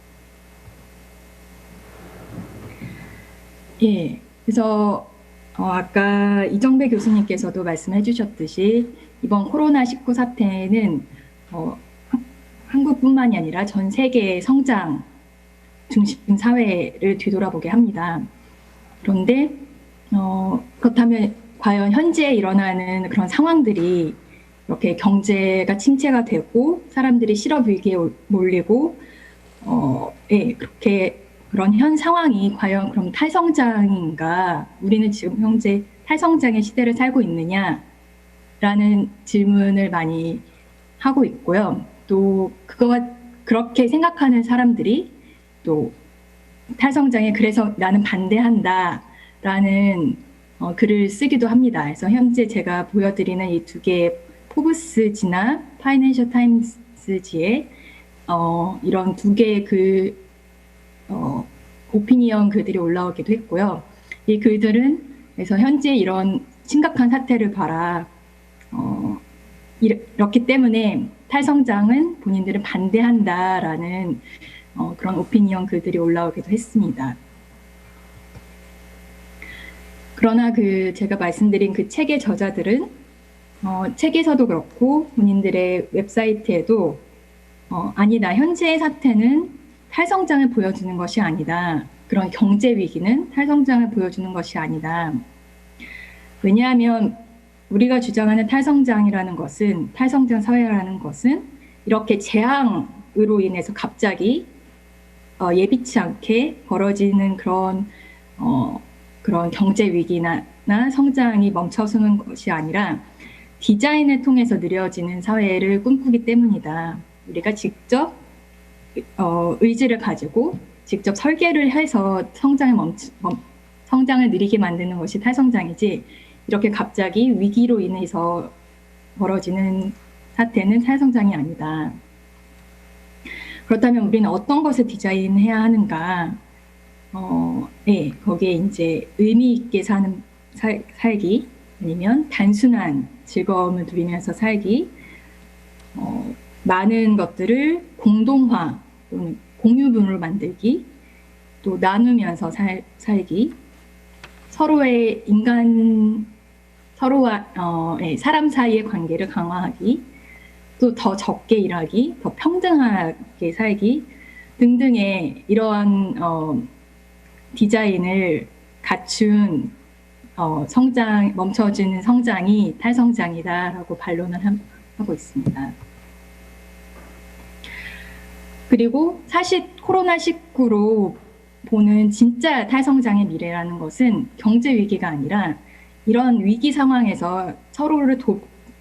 예, 그래서 아까 이정배 교수님께서도 말씀해 주셨듯이 이번 코로나19 사태는 한국뿐만이 아니라 전 세계의 성장 중심 사회를 뒤돌아보게 합니다. 그런데 그렇다면 과연 현재 일어나는 그런 상황들이 이렇게 경제가 침체가 되고 사람들이 실업 위기에 몰리고 그렇게 그런 현 상황이 과연 그럼 탈성장인가? 우리는 지금 현재 탈성장의 시대를 살고 있느냐라는 질문을 많이 하고 있고요. 또 그렇게 생각하는 사람들이 또 탈성장에 그래서 나는 반대한다라는 글을 쓰기도 합니다. 그래서 현재 제가 보여드리는 이 두 개의 포브스지나 파이낸셜 타임스지의 이런 두 개의 오피니언 글들이 올라오기도 했고요. 이 글들은 그래서 현재 이런 심각한 사태를 봐라. 이렇기 때문에 탈성장은 본인들은 반대한다라는 그런 오피니언 글들이 올라오기도 했습니다. 그러나 제가 말씀드린 그 책의 저자들은 책에서도 그렇고 본인들의 웹사이트에도 아니다. 현재의 사태는 탈성장을 보여주는 것이 아니다. 그런 경제 위기는 탈성장을 보여주는 것이 아니다. 왜냐하면 우리가 주장하는 탈성장이라는 것은 탈성장 사회라는 것은 이렇게 재앙으로 인해서 갑자기 예비치 않게 벌어지는 그런 경제 위기나 성장이 멈춰서는 것이 아니라 디자인을 통해서 느려지는 사회를 꿈꾸기 때문이다. 우리가 직접 의지를 가지고 직접 설계를 해서 성장을 느리게 만드는 것이 탈성장이지 이렇게 갑자기 위기로 인해서 벌어지는 사태는 탈성장이 아니다. 그렇다면 우리는 어떤 것을 디자인해야 하는가? 거기에 이제 의미 있게 살기 아니면 단순한 즐거움을 누리면서 살기, 많은 것들을 공동화 또는 공유분으로 만들기, 또 나누면서 살기, 사람 사이의 관계를 강화하기, 또 더 적게 일하기, 더 평등하게 살기 등등의 이러한 디자인을 갖춘 멈춰지는 성장이 탈성장이다라고 반론을 하고 있습니다. 그리고 사실 코로나19로 보는 진짜 탈성장의 미래라는 것은 경제 위기가 아니라 이런 위기 상황에서 서로를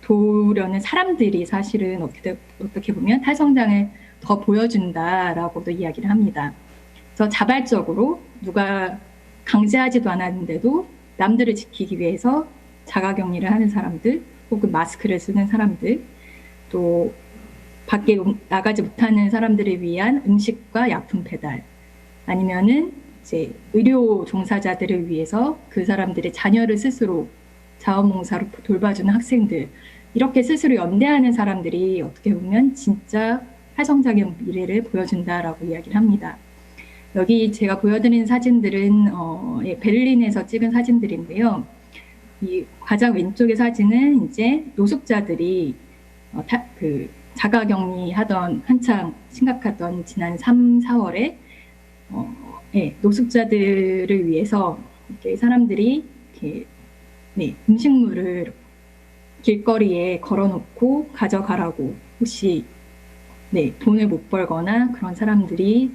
도우려는 사람들이 사실은 어떻게 보면 탈성장을 더 보여준다라고도 이야기를 합니다. 그래서 자발적으로 누가 강제하지도 않았는데도 남들을 지키기 위해서 자가격리를 하는 사람들, 혹은 마스크를 쓰는 사람들, 또 밖에 나가지 못하는 사람들을 위한 음식과 약품 배달, 아니면은 이제 의료 종사자들을 위해서 그 사람들의 자녀를 스스로 자원봉사로 돌봐주는 학생들, 이렇게 스스로 연대하는 사람들이 어떻게 보면 진짜 탈성장의 미래를 보여준다라고 이야기를 합니다. 여기 제가 보여드린 사진들은 베를린에서 찍은 사진들인데요. 이 가장 왼쪽의 사진은 이제 노숙자들이 자가격리 하던 한창 심각하던 지난 3, 4월에 노숙자들을 위해서 이렇게 사람들이 이렇게 음식물을 길거리에 걸어놓고 가져가라고 혹시 돈을 못 벌거나 그런 사람들이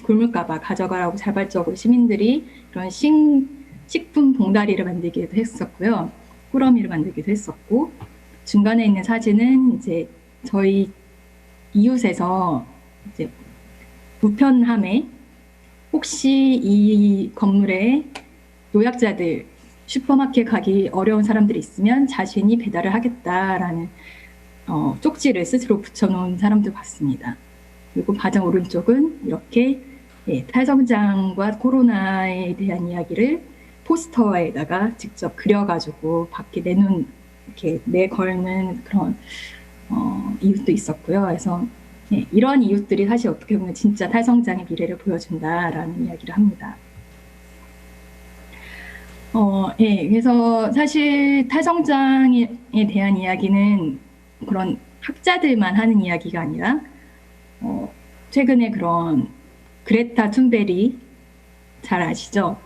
굶을까봐 가져가라고 자발적으로 시민들이 그런 식품 봉다리를 만들기도 했었고요. 꾸러미를 만들기도 했었고, 중간에 있는 사진은 이제 저희 이웃에서 이제 우편함에 혹시 이 건물에 노약자들, 슈퍼마켓 가기 어려운 사람들이 있으면 자신이 배달을 하겠다라는 쪽지를 스스로 붙여놓은 사람도 봤습니다. 그리고 가장 오른쪽은 이렇게 탈성장과 코로나에 대한 이야기를 포스터에다가 직접 그려가지고 밖에 이렇게 내걸는 그런 이웃도 있었고요. 그래서 이런 이웃들이 사실 어떻게 보면 진짜 탈성장의 미래를 보여준다라는 이야기를 합니다. 그래서 사실 탈성장에 대한 이야기는 그런 학자들만 하는 이야기가 아니라 최근에 그런 그레타 툰베리 잘 아시죠?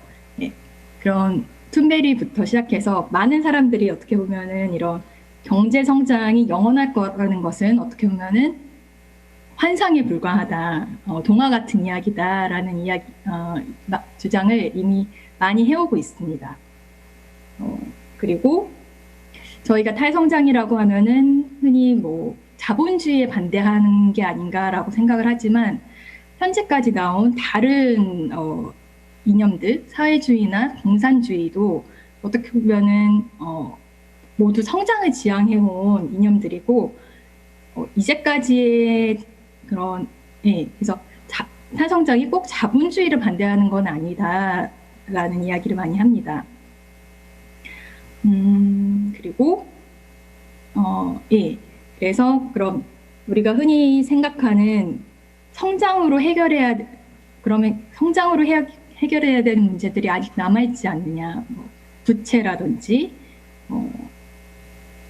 그런 툰베리부터 시작해서 많은 사람들이 어떻게 보면은 이런 경제 성장이 영원할 거라는 것은 어떻게 보면은 환상에 불과하다, 동화 같은 이야기다라는 주장을 이미 많이 해오고 있습니다. 그리고 저희가 탈성장이라고 하면은 흔히 뭐 자본주의에 반대하는 게 아닌가라고 생각을 하지만 현재까지 나온 다른 이념들, 사회주의나 공산주의도 어떻게 보면은 모두 성장을 지향해온 이념들이고 이제까지의 그런 그래서 탈성장이 꼭 자본주의를 반대하는 건 아니다라는 이야기를 많이 합니다. 그리고 그래서 그럼 우리가 흔히 생각하는 성장으로 해결해야 되는 문제들이 아직 남아있지 않느냐. 부채라든지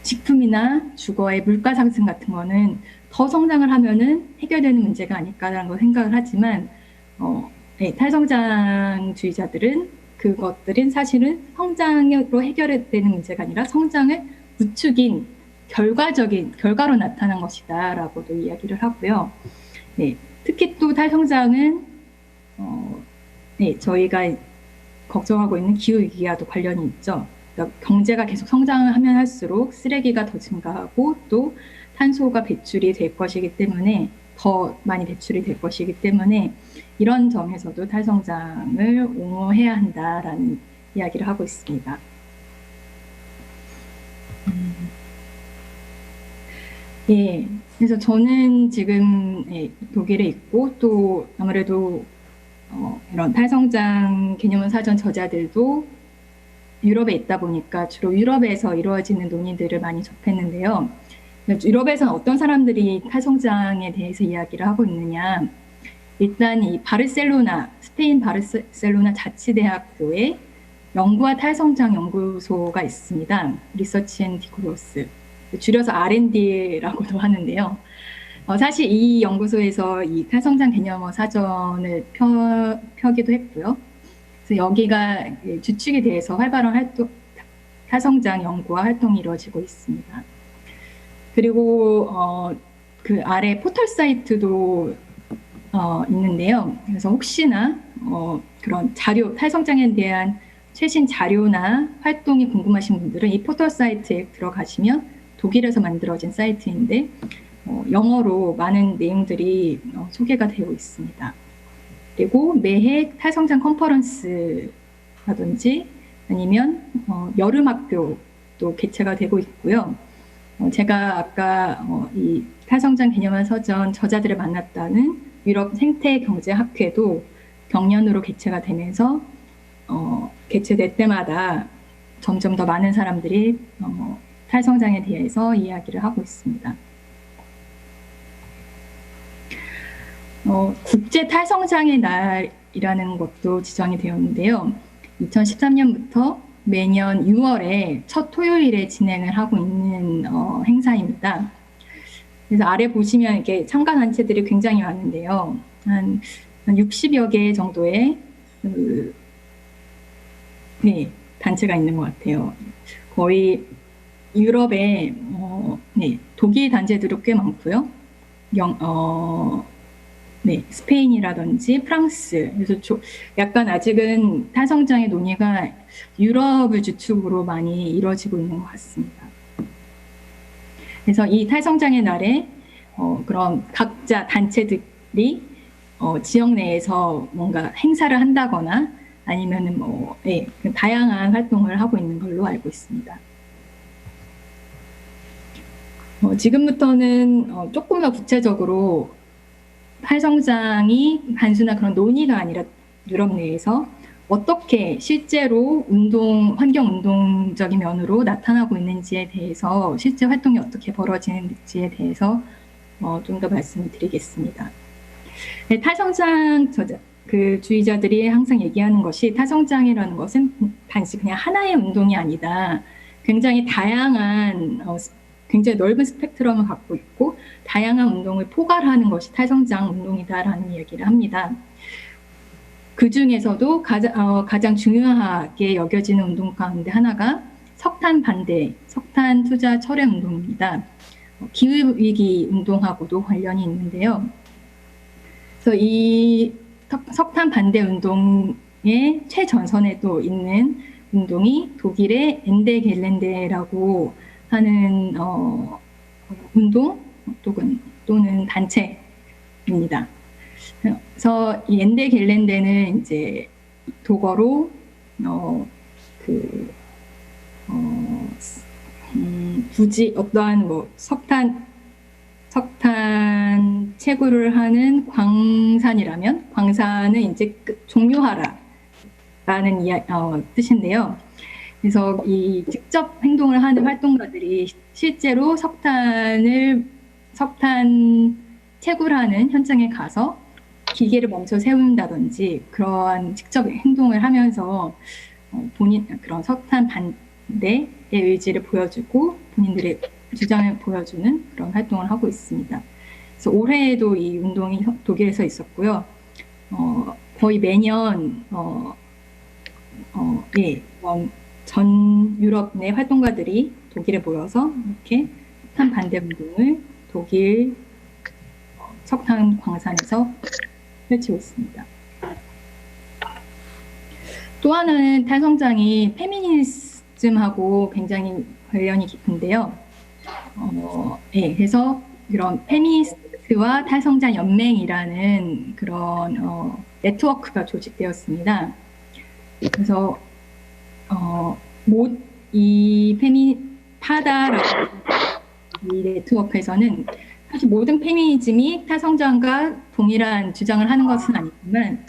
식품이나 주거의 물가 상승 같은 거는 더 성장을 하면은 해결되는 문제가 아닐까라는 걸 생각을 하지만 탈성장주의자들은 그것들은 사실은 성장으로 해결되는 문제가 아니라 성장을 부추긴 결과로 나타난 것이다라고도 이야기를 하고요. 특히 또 탈성장은 저희가 걱정하고 있는 기후위기와도 관련이 있죠. 그러니까 경제가 계속 성장을 하면 할수록 쓰레기가 더 증가하고 또 탄소가 배출이 될 것이기 때문에 더 많이 배출이 될 것이기 때문에 이런 점에서도 탈성장을 옹호해야 한다라는 이야기를 하고 있습니다. 그래서 저는 지금 독일에 있고 또 아무래도 이런 탈성장 개념은 사전 저자들도 유럽에 있다 보니까 주로 유럽에서 이루어지는 논의들을 많이 접했는데요. 유럽에서는 어떤 사람들이 탈성장에 대해서 이야기를 하고 있느냐. 일단 이 스페인 바르셀로나 자치대학교에 연구와 탈성장 연구소가 있습니다. 리서치 앤 디그로스. 줄여서 R&D라고도 하는데요. 사실 이 연구소에서 이 탈성장 개념어 사전을 펴기도 했고요. 그래서 여기가 주축이 돼서 활발한 탈성장 연구와 활동이 이루어지고 있습니다. 그리고 그 아래 포털 사이트도 있는데요. 그래서 혹시나 그런 탈성장에 대한 최신 자료나 활동이 궁금하신 분들은 이 포털 사이트에 들어가시면 독일에서 만들어진 사이트인데 영어로 많은 내용들이 소개가 되고 있습니다. 그리고 매해 탈성장 컨퍼런스라든지 아니면 여름학교도 개최가 되고 있고요. 제가 아까 이 탈성장 개념화 서전 저자들을 만났다는 유럽 생태경제학회도 경연으로 개최가 되면서 개최될 때마다 점점 더 많은 사람들이 탈성장에 대해서 이야기를 하고 있습니다. 국제 탈성장애 날이라는 것도 지정이 되었는데요. 2013년부터 매년 6월에 첫 토요일에 진행을 하고 있는 행사입니다. 그래서 아래 보시면 이렇게 참가 단체들이 굉장히 많은데요. 한 60여 개 정도의 단체가 있는 것 같아요. 거의 유럽에 독일 단체들이 꽤 많고요. 스페인이라든지 프랑스. 그래서 약간 아직은 탈성장애 논의가 유럽을 주축으로 많이 이루어지고 있는 것 같습니다. 그래서 이 탈성장애 날에 그런 각자 단체들이 지역 내에서 뭔가 행사를 한다거나 아니면은 다양한 활동을 하고 있는 걸로 알고 있습니다. 지금부터는 조금 더 구체적으로 탈성장이 단순한 그런 논의가 아니라 유럽 내에서 어떻게 실제로 환경 운동적인 면으로 나타나고 있는지에 대해서 실제 활동이 어떻게 벌어지는지에 대해서 좀 더 말씀을 드리겠습니다. 탈성장 주의자들이 항상 얘기하는 것이 탈성장애라는 것은 단지 그냥 하나의 운동이 아니다. 굉장히 다양한 굉장히 넓은 스펙트럼을 갖고 있고 다양한 운동을 포괄하는 것이 탈성장 운동이다라는 이야기를 합니다. 그 중에서도 가장 중요하게 여겨지는 운동 가운데 하나가 석탄 반대, 석탄 투자 철회 운동입니다. 기후위기 운동하고도 관련이 있는데요. 그래서 이 석탄 반대 운동의 최전선에 또 있는 운동이 독일의 엔데 겔렌데라고 하는 운동 또는 단체입니다. 그래서 이 엔데 겔렌데는 이제 독어로 굳이 어떠한 석탄 채굴을 하는 광산이라면 광산을 이제 종료하라라는 뜻인데요. 그래서 이 직접 행동을 하는 활동가들이 실제로 석탄 채굴하는 현장에 가서 기계를 멈춰 세운다든지 그러한 직접 행동을 하면서 그런 석탄 반대의 의지를 보여주고 본인들의 주장을 보여주는 그런 활동을 하고 있습니다. 그래서 올해에도 이 운동이 독일에서 있었고요. 거의 매년 전 유럽 내 활동가들이 독일에 모여서 이렇게 석탄 반대 운동을 독일 석탄 광산에서 펼치고 있습니다. 또 하나는 탈성장이 페미니즘하고 굉장히 관련이 깊은데요. 그래서 이런 페미니스트와 탈성장 연맹이라는 그런 네트워크가 조직되었습니다. 그래서 이 파다라고 이 네트워크에서는 사실 모든 페미니즘이 탈성장과 동일한 주장을 하는 것은 아니지만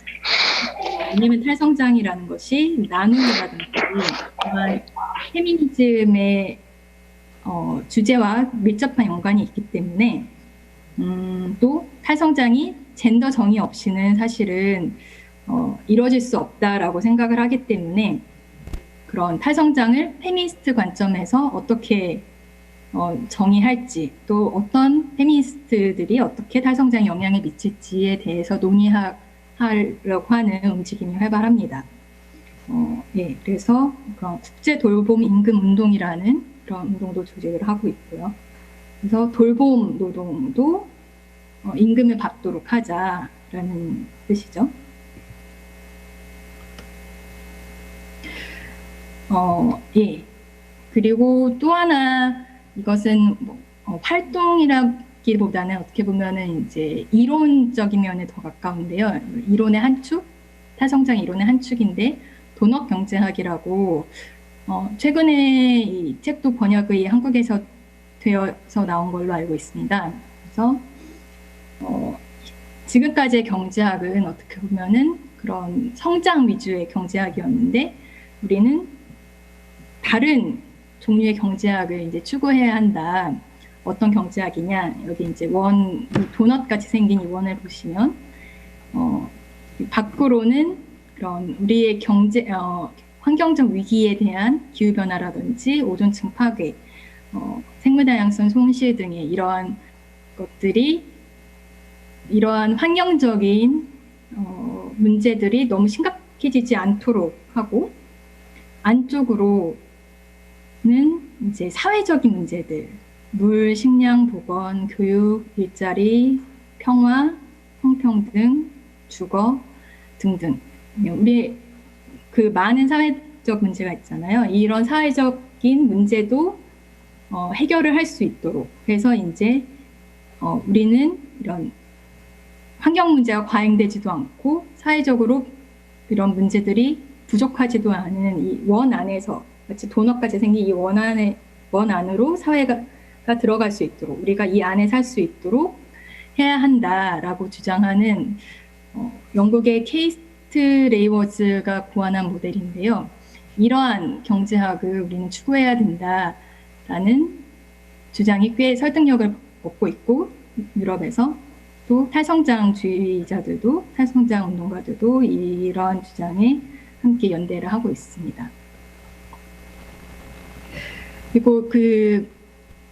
왜냐하면 탈성장이라는 것이 나눔이라든지 페미니즘의 주제와 밀접한 연관이 있기 때문에 또 탈성장이 젠더 정의 없이는 사실은 이루어질 수 없다라고 생각을 하기 때문에 그런 탈성장을 페미니스트 관점에서 어떻게 정의할지 또 어떤 페미니스트들이 어떻게 탈성장에 영향을 미칠지에 대해서 논의하려고 하는 움직임이 활발합니다. 그래서 그런 국제 돌봄 임금 운동이라는 그런 운동도 조직을 하고 있고요. 그래서 돌봄 노동도 임금을 받도록 하자라는 뜻이죠. 그리고 또 하나 이것은 활동이라기보다는 어떻게 보면은 이제 이론적인 면에 더 가까운데요. 이론의 한 축, 탈성장 이론의 한 축인데 도넛 경제학이라고 최근에 이 책도 번역이 한국에서 되어서 나온 걸로 알고 있습니다. 그래서 지금까지의 경제학은 어떻게 보면은 그런 성장 위주의 경제학이었는데 우리는 다른 종류의 경제학을 이제 추구해야 한다. 어떤 경제학이냐? 여기 이제 도넛 같이 생긴 이 원을 보시면 밖으로는 그런 우리의 경제, 환경적 위기에 대한 기후변화라든지 오존층 파괴, 생물다양성 손실 등의 이러한 것들이, 이러한 환경적인 문제들이 너무 심각해지지 않도록 하고, 안쪽으로는 이제 사회적인 문제들, 물, 식량, 보건, 교육, 일자리, 평화, 성평등, 주거 등등. 우리 그 많은 사회적 문제가 있잖아요. 이런 사회적인 문제도 해결을 할 수 있도록. 그래서 이제 우리는 이런 환경 문제가 과잉되지도 않고 사회적으로 이런 문제들이 부족하지도 않은 이 원 안에서, 마치 도넛까지 생긴 이 원 안으로 사회가 들어갈 수 있도록, 우리가 이 안에 살 수 있도록 해야 한다라고 주장하는 영국의 케이트 레이워즈가 고안한 모델인데요. 이러한 경제학을 우리는 추구해야 된다라는 주장이 꽤 설득력을 얻고 있고, 유럽에서 또 탈성장주의자들도, 탈성장 운동가들도 이런 주장에 함께 연대를 하고 있습니다. 그리고 그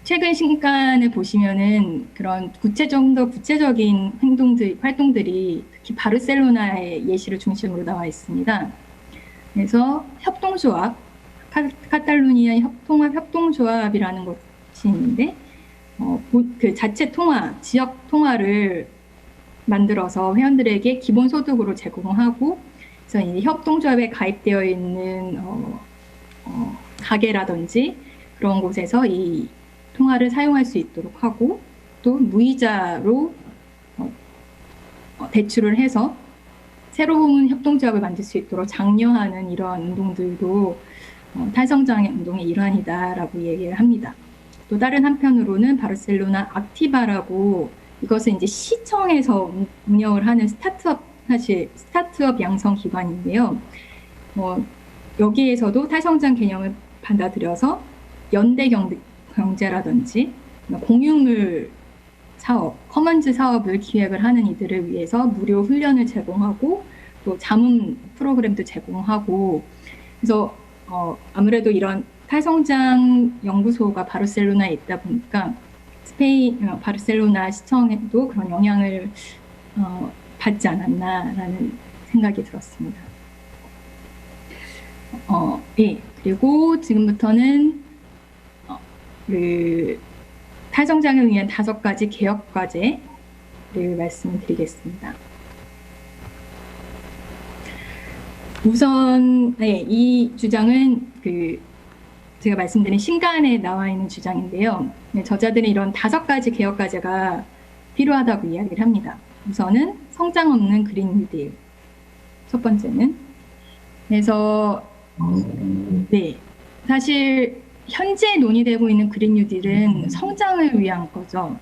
최근 신간을 보시면은 그런 좀 더 구체적인 활동들이 특히 바르셀로나의 예시를 중심으로 나와 있습니다. 그래서 협동조합, 카탈루니아 협동조합이라는 것이 있는데, 그 자체 지역 통화를 만들어서 회원들에게 기본소득으로 제공하고, 그래서 이 협동조합에 가입되어 있는 가게라든지 그런 곳에서 이 통화를 사용할 수 있도록 하고, 또 무이자로 대출을 해서 새로운 협동조합을 만들 수 있도록 장려하는 이러한 운동들도 탈성장의 운동의 일환이다라고 얘기를 합니다. 또 다른 한편으로는 바르셀로나 악티바라고, 이것은 이제 시청에서 운영을 하는 스타트업 양성 기관인데요. 여기에서도 탈성장 개념을 받아들여서 연대 경제라든지 공유물 사업, 커먼즈 사업을 기획을 하는 이들을 위해서 무료 훈련을 제공하고, 또 자문 프로그램도 제공하고, 그래서 아무래도 이런 탈성장 연구소가 바르셀로나에 있다 보니까 바르셀로나 시청에도 그런 영향을 받지 않았나라는 생각이 들었습니다. 예. 그리고 지금부터는 그 탈성장을 위한 5가지 개혁 과제를 말씀드리겠습니다. 우선 이 주장은 제가 말씀드린 신간에 나와 있는 주장인데요. 저자들은 이런 5가지 개혁 과제가 필요하다고 이야기를 합니다. 우선은 성장 없는 그린 뉴딜. 첫 번째는. 그래서 사실 현재 논의되고 있는 그린 뉴딜은 성장을 위한 거죠.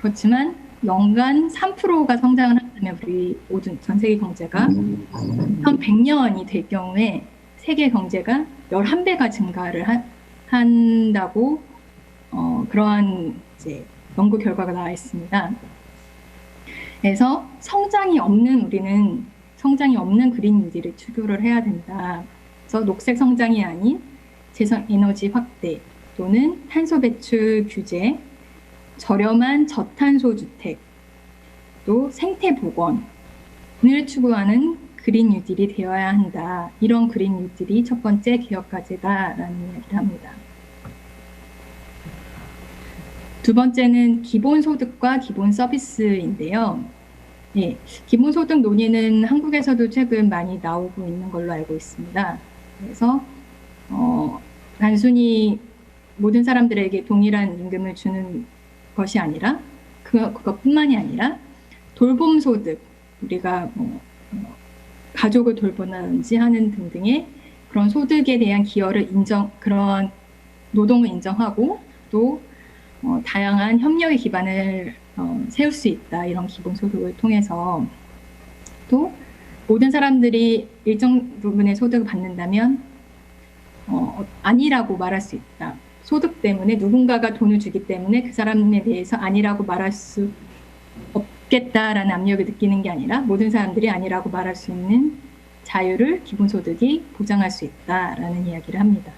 그렇지만 연간 3%가 성장을 한다면 우리 모든 전 세계 경제가 2100년이 될 경우에 세계 경제가 11배가 증가를 한다고 그러한 이제 연구 결과가 나와 있습니다. 그래서 성장이 없는 그린 뉴딜을 추구를 해야 된다. 그래서 녹색 성장이 아닌 재생 에너지 확대 또는 탄소 배출 규제, 저렴한 저탄소 주택, 또 생태 복원을 추구하는 그린 뉴딜이 되어야 한다. 이런 그린 뉴딜이 첫 번째 개혁 과제다라는 이야기를 합니다. 두 번째는 기본소득과 기본서비스인데요. 기본소득 논의는 한국에서도 최근 많이 나오고 있는 걸로 알고 있습니다. 그래서 단순히 모든 사람들에게 동일한 임금을 주는 것이 아니라 그것뿐만이 아니라 돌봄소득, 우리가 가족을 돌본다든지 하는 등등의 그런 소득에 대한 기여를 그런 노동을 인정하고, 또 다양한 협력의 기반을 세울 수 있다. 이런 기본소득을 통해서. 또 모든 사람들이 일정 부분의 소득을 받는다면 아니라고 말할 수 있다. 소득 때문에 누군가가 돈을 주기 때문에 그 사람에 대해서 아니라고 말할 수 죽겠다라는 압력을 느끼는 게 아니라 모든 사람들이 아니라고 말할 수 있는 자유를 기본소득이 보장할 수 있다라는 이야기를 합니다.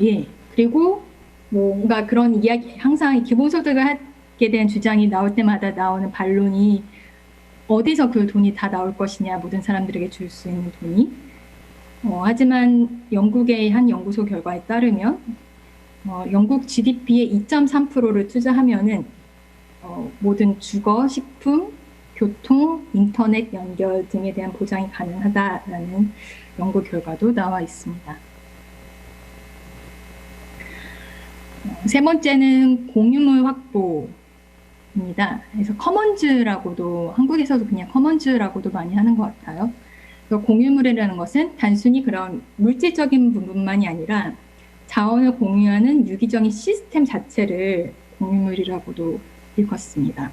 예. 그리고 뭔가 그런 이야기, 항상 기본소득을 하게 된 주장이 나올 때마다 나오는 반론이 어디서 그 돈이 다 나올 것이냐, 모든 사람들에게 줄 수 있는 돈이. 하지만 영국의 한 연구소 결과에 따르면 영국 GDP의 2.3%를 투자하면은 모든 주거, 식품, 교통, 인터넷 연결 등에 대한 보장이 가능하다라는 연구 결과도 나와 있습니다. 세 번째는 공유물 확보입니다. 그래서 커먼즈라고도, 한국에서도 그냥 커먼즈라고도 많이 하는 것 같아요. 공유물이라는 것은 단순히 그런 물질적인 부분만이 아니라 자원을 공유하는 유기적인 시스템 자체를 공유물이라고도 일컫습니다.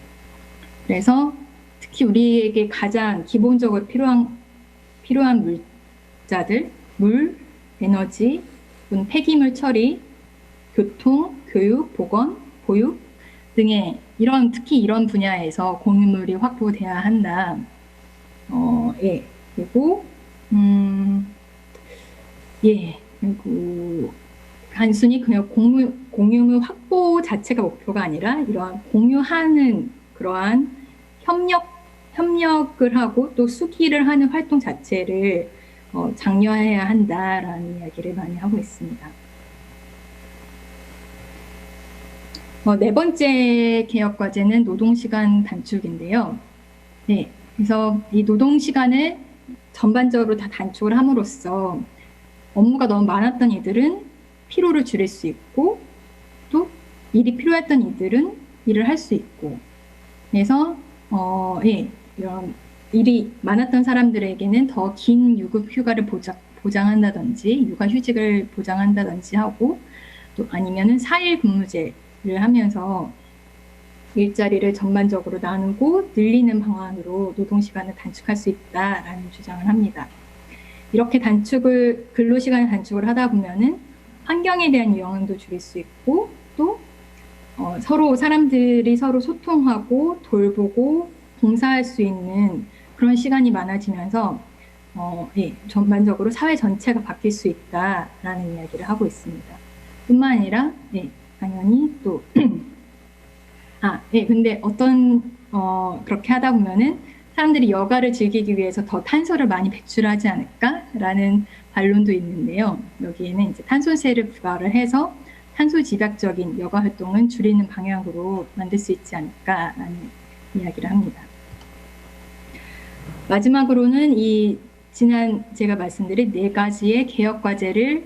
그래서 특히 우리에게 가장 기본적으로 필요한 물자들, 물, 에너지, 폐기물 처리, 교통, 교육, 보건, 보육 등의 특히 이런 분야에서 공유물이 확보돼야 한다. 예. 그리고 그리고 단순히 그냥 공유물 확보 자체가 목표가 아니라 이러한 공유하는 그러한 협력을 하고 또 수기를 하는 활동 자체를 장려해야 한다라는 이야기를 많이 하고 있습니다. 네 번째 개혁 과제는 노동시간 단축인데요. 네, 그래서 이 노동시간을 전반적으로 다 단축을 함으로써 업무가 너무 많았던 이들은 피로를 줄일 수 있고 또 일이 필요했던 이들은 일을 할 수 있고 그래서 이런 일이 많았던 사람들에게는 더 긴 유급 휴가를 보장한다든지 육아휴직을 보장한다든지 하고 또 아니면은 4일 근무제를 하면서 일자리를 전반적으로 나누고 늘리는 방안으로 노동시간을 단축할 수 있다라는 주장을 합니다. 이렇게 근로시간을 단축을 하다 보면은 환경에 대한 영향도 줄일 수 있고 또 사람들이 서로 소통하고 돌보고 봉사할 수 있는 그런 시간이 많아지면서 전반적으로 사회 전체가 바뀔 수 있다라는 이야기를 하고 있습니다. 뿐만 아니라 당연히 또 근데 그렇게 하다 보면은 사람들이 여가를 즐기기 위해서 더 탄소를 많이 배출하지 않을까라는 반론도 있는데요. 여기에는 이제 탄소세를 부과를 해서 탄소 집약적인 여가 활동은 줄이는 방향으로 만들 수 있지 않을까라는 이야기를 합니다. 마지막으로는 지난 제가 말씀드린 4가지의 개혁 과제를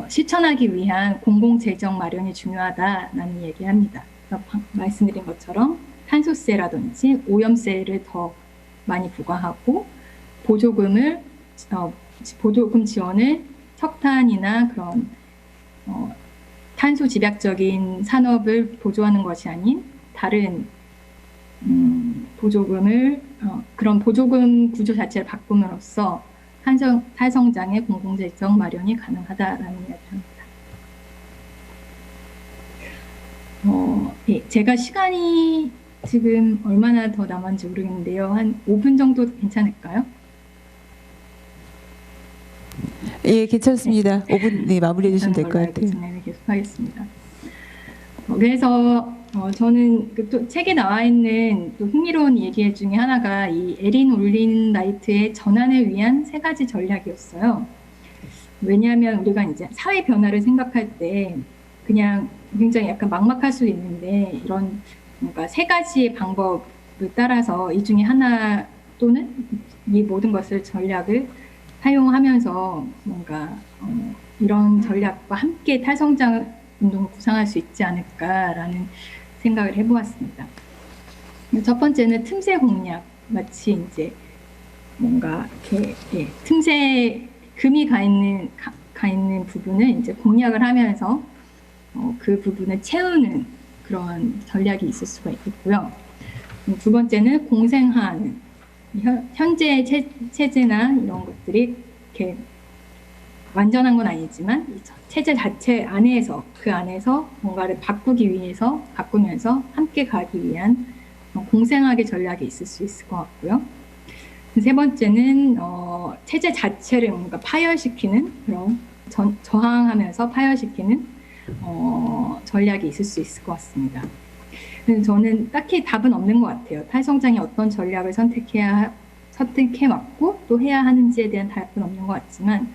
실천하기 위한 공공재정 마련이 중요하다라는 얘기합니다. 말씀드린 것처럼 탄소세라든지 오염세를 더 많이 부과하고 보조금 지원을 석탄이나 그런 탄소 집약적인 산업을 보조하는 것이 아닌 다른 그런 보조금 구조 자체를 바꿈으로써 탈성장의 공공재정 마련이 가능하다라는 이야기입니다. 제가 시간이 지금 얼마나 더 남았는지 모르겠는데요. 한 5분 정도 괜찮을까요? 예, 괜찮습니다. 5분 마무리해 주시면 될 것 같아요. 네, 계속하겠습니다. 그래서 저는 또 책에 나와 있는 또 흥미로운 얘기 중에 하나가 이 에린 올린 라이트의 전환을 위한 3가지 전략이었어요. 왜냐하면 우리가 이제 사회 변화를 생각할 때 그냥 굉장히 약간 막막할 수 있는데 이런 뭔가 3가지의 방법을 따라서 이 중에 하나 또는 이 모든 것을 전략을 사용하면서 뭔가 이런 전략과 함께 탈성장 운동을 구상할 수 있지 않을까라는 생각을 해보았습니다. 첫 번째는 틈새 공략, 마치 이제 뭔가 이렇게 틈새 금이 가 있는 부분을 이제 공략을 하면서 그 부분을 채우는 그런 전략이 있을 수가 있고요. 두 번째는 공생화하는 현재의 체제나 이런 것들이 이렇게 완전한 건 아니지만 이 체제 자체 안에서 그 안에서 뭔가를 바꾸기 위해서 바꾸면서 함께 가기 위한 공생학의 전략이 있을 수 있을 것 같고요. 세 번째는 체제 자체를 뭔가 파열시키는 그런 저항하면서 파열시키는 전략이 있을 수 있을 것 같습니다. 저는 딱히 답은 없는 것 같아요. 탈성장이 어떤 전략을 선택해왔고 또 해야 하는지에 대한 답은 없는 것 같지만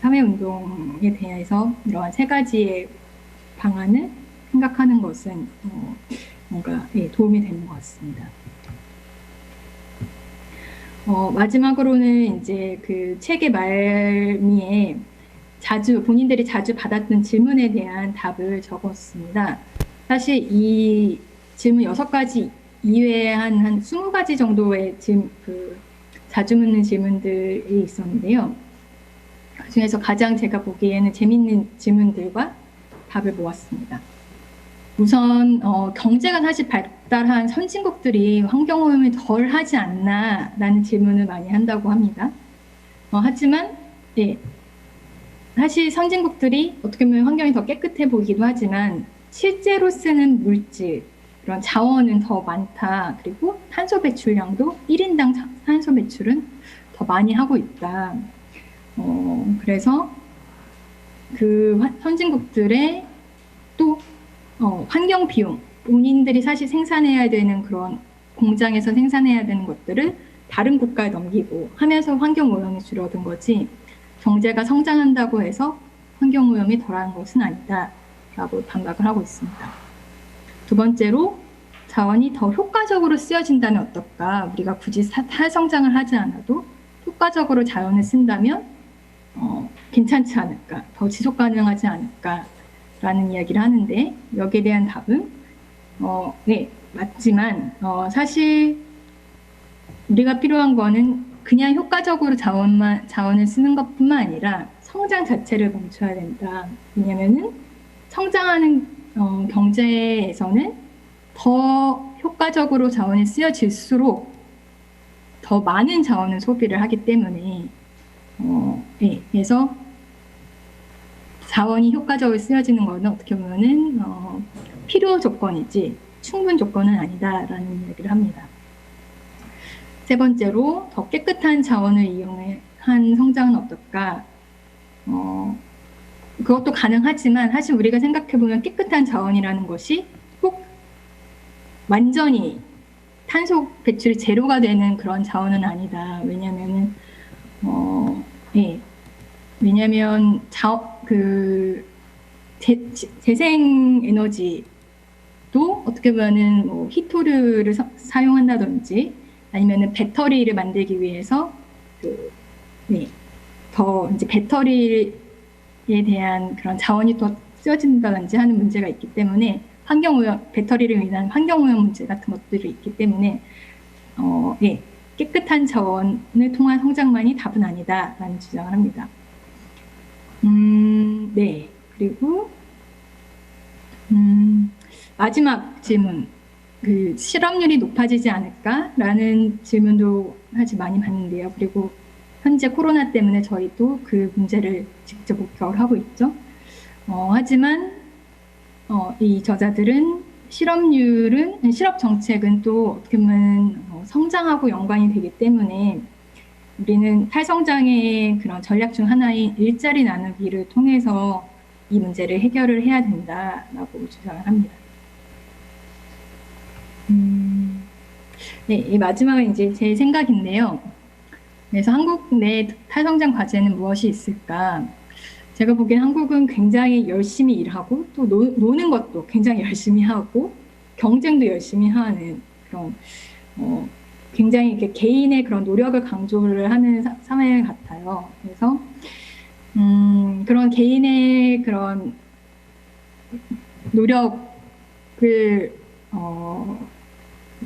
사회운동에 대해서 이러한 세 가지의 방안을 생각하는 것은 뭔가 도움이 되는 것 같습니다. 마지막으로는 이제 그 책의 말미에 본인들이 자주 받았던 질문에 대한 답을 적었습니다. 사실 이 질문 6가지 이외에 한 20가지 정도의 자주 묻는 질문들이 있었는데요. 그 중에서 가장 제가 보기에는 재밌는 질문들과 답을 모았습니다. 우선 경제가 사실 발달한 선진국들이 환경오염을 덜 하지 않나라는 질문을 많이 한다고 합니다. 하지만 사실 선진국들이 어떻게 보면 환경이 더 깨끗해 보이기도 하지만 실제로 쓰는 물질, 그런 자원은 더 많다. 그리고 탄소 배출량도 1인당 탄소 배출은 더 많이 하고 있다. 그래서 그 선진국들의 또 환경 비용, 본인들이 사실 생산해야 되는 그런 공장에서 생산해야 되는 것들을 다른 국가에 넘기고 하면서 환경 오염이 줄어든 거지 경제가 성장한다고 해서 환경 오염이 덜한 것은 아니다라고 반박을 하고 있습니다. 두 번째로 자원이 더 효과적으로 쓰여진다면 어떨까? 우리가 굳이 탈성장을 하지 않아도 효과적으로 자원을 쓴다면 괜찮지 않을까? 더 지속 가능하지 않을까라는 이야기를 하는데 여기에 대한 답은 네, 맞지만 사실 우리가 필요한 거는 그냥 효과적으로 자원을 쓰는 것뿐만 아니라 성장 자체를 멈춰야 된다. 왜냐면은 성장하는 경제에서는 더 효과적으로 자원이 쓰여질수록 더 많은 자원을 소비를 하기 때문에 그래서 자원이 효과적으로 쓰여지는 것은 어떻게 보면은 필요 조건이지 충분 조건은 아니다라는 이야기를 합니다. 세 번째로 더 깨끗한 자원을 이용한 성장은 어떨까? 그것도 가능하지만 사실 우리가 생각해보면 깨끗한 자원이라는 것이 꼭 완전히 탄소 배출이 제로가 되는 그런 자원은 아니다. 왜냐면은 왜냐면 재생 에너지도 어떻게 보면은 뭐 히토류를 사용한다든지 아니면은 배터리를 만들기 위해서 더 이제 배터리에 대한 그런 자원이 더 쓰여진다든지 하는 문제가 있기 때문에 배터리를 인한 환경오염 문제 같은 것들이 있기 때문에 깨끗한 자원을 통한 성장만이 답은 아니다라는 주장을 합니다. 네. 그리고 마지막 질문. 그 실업률이 높아지지 않을까라는 질문도 사실 많이 받는데요. 그리고 현재 코로나 때문에 저희도 그 문제를 직접 목격을 하고 있죠. 하지만 이 저자들은 실업 정책은 또 어떻게 보면 성장하고 연관이 되기 때문에 우리는 탈성장의 그런 전략 중 하나인 일자리 나누기를 통해서 이 문제를 해결을 해야 된다라고 주장을 합니다. 네, 이 마지막은 이제 제 생각인데요. 그래서 한국 내 탈성장 과제는 무엇이 있을까? 제가 보기엔 한국은 굉장히 열심히 일하고 또 노는 것도 굉장히 열심히 하고 경쟁도 열심히 하는 그런 굉장히 이렇게 개인의 그런 노력을 강조를 하는 사회 같아요. 그래서 그런 개인의 그런 노력을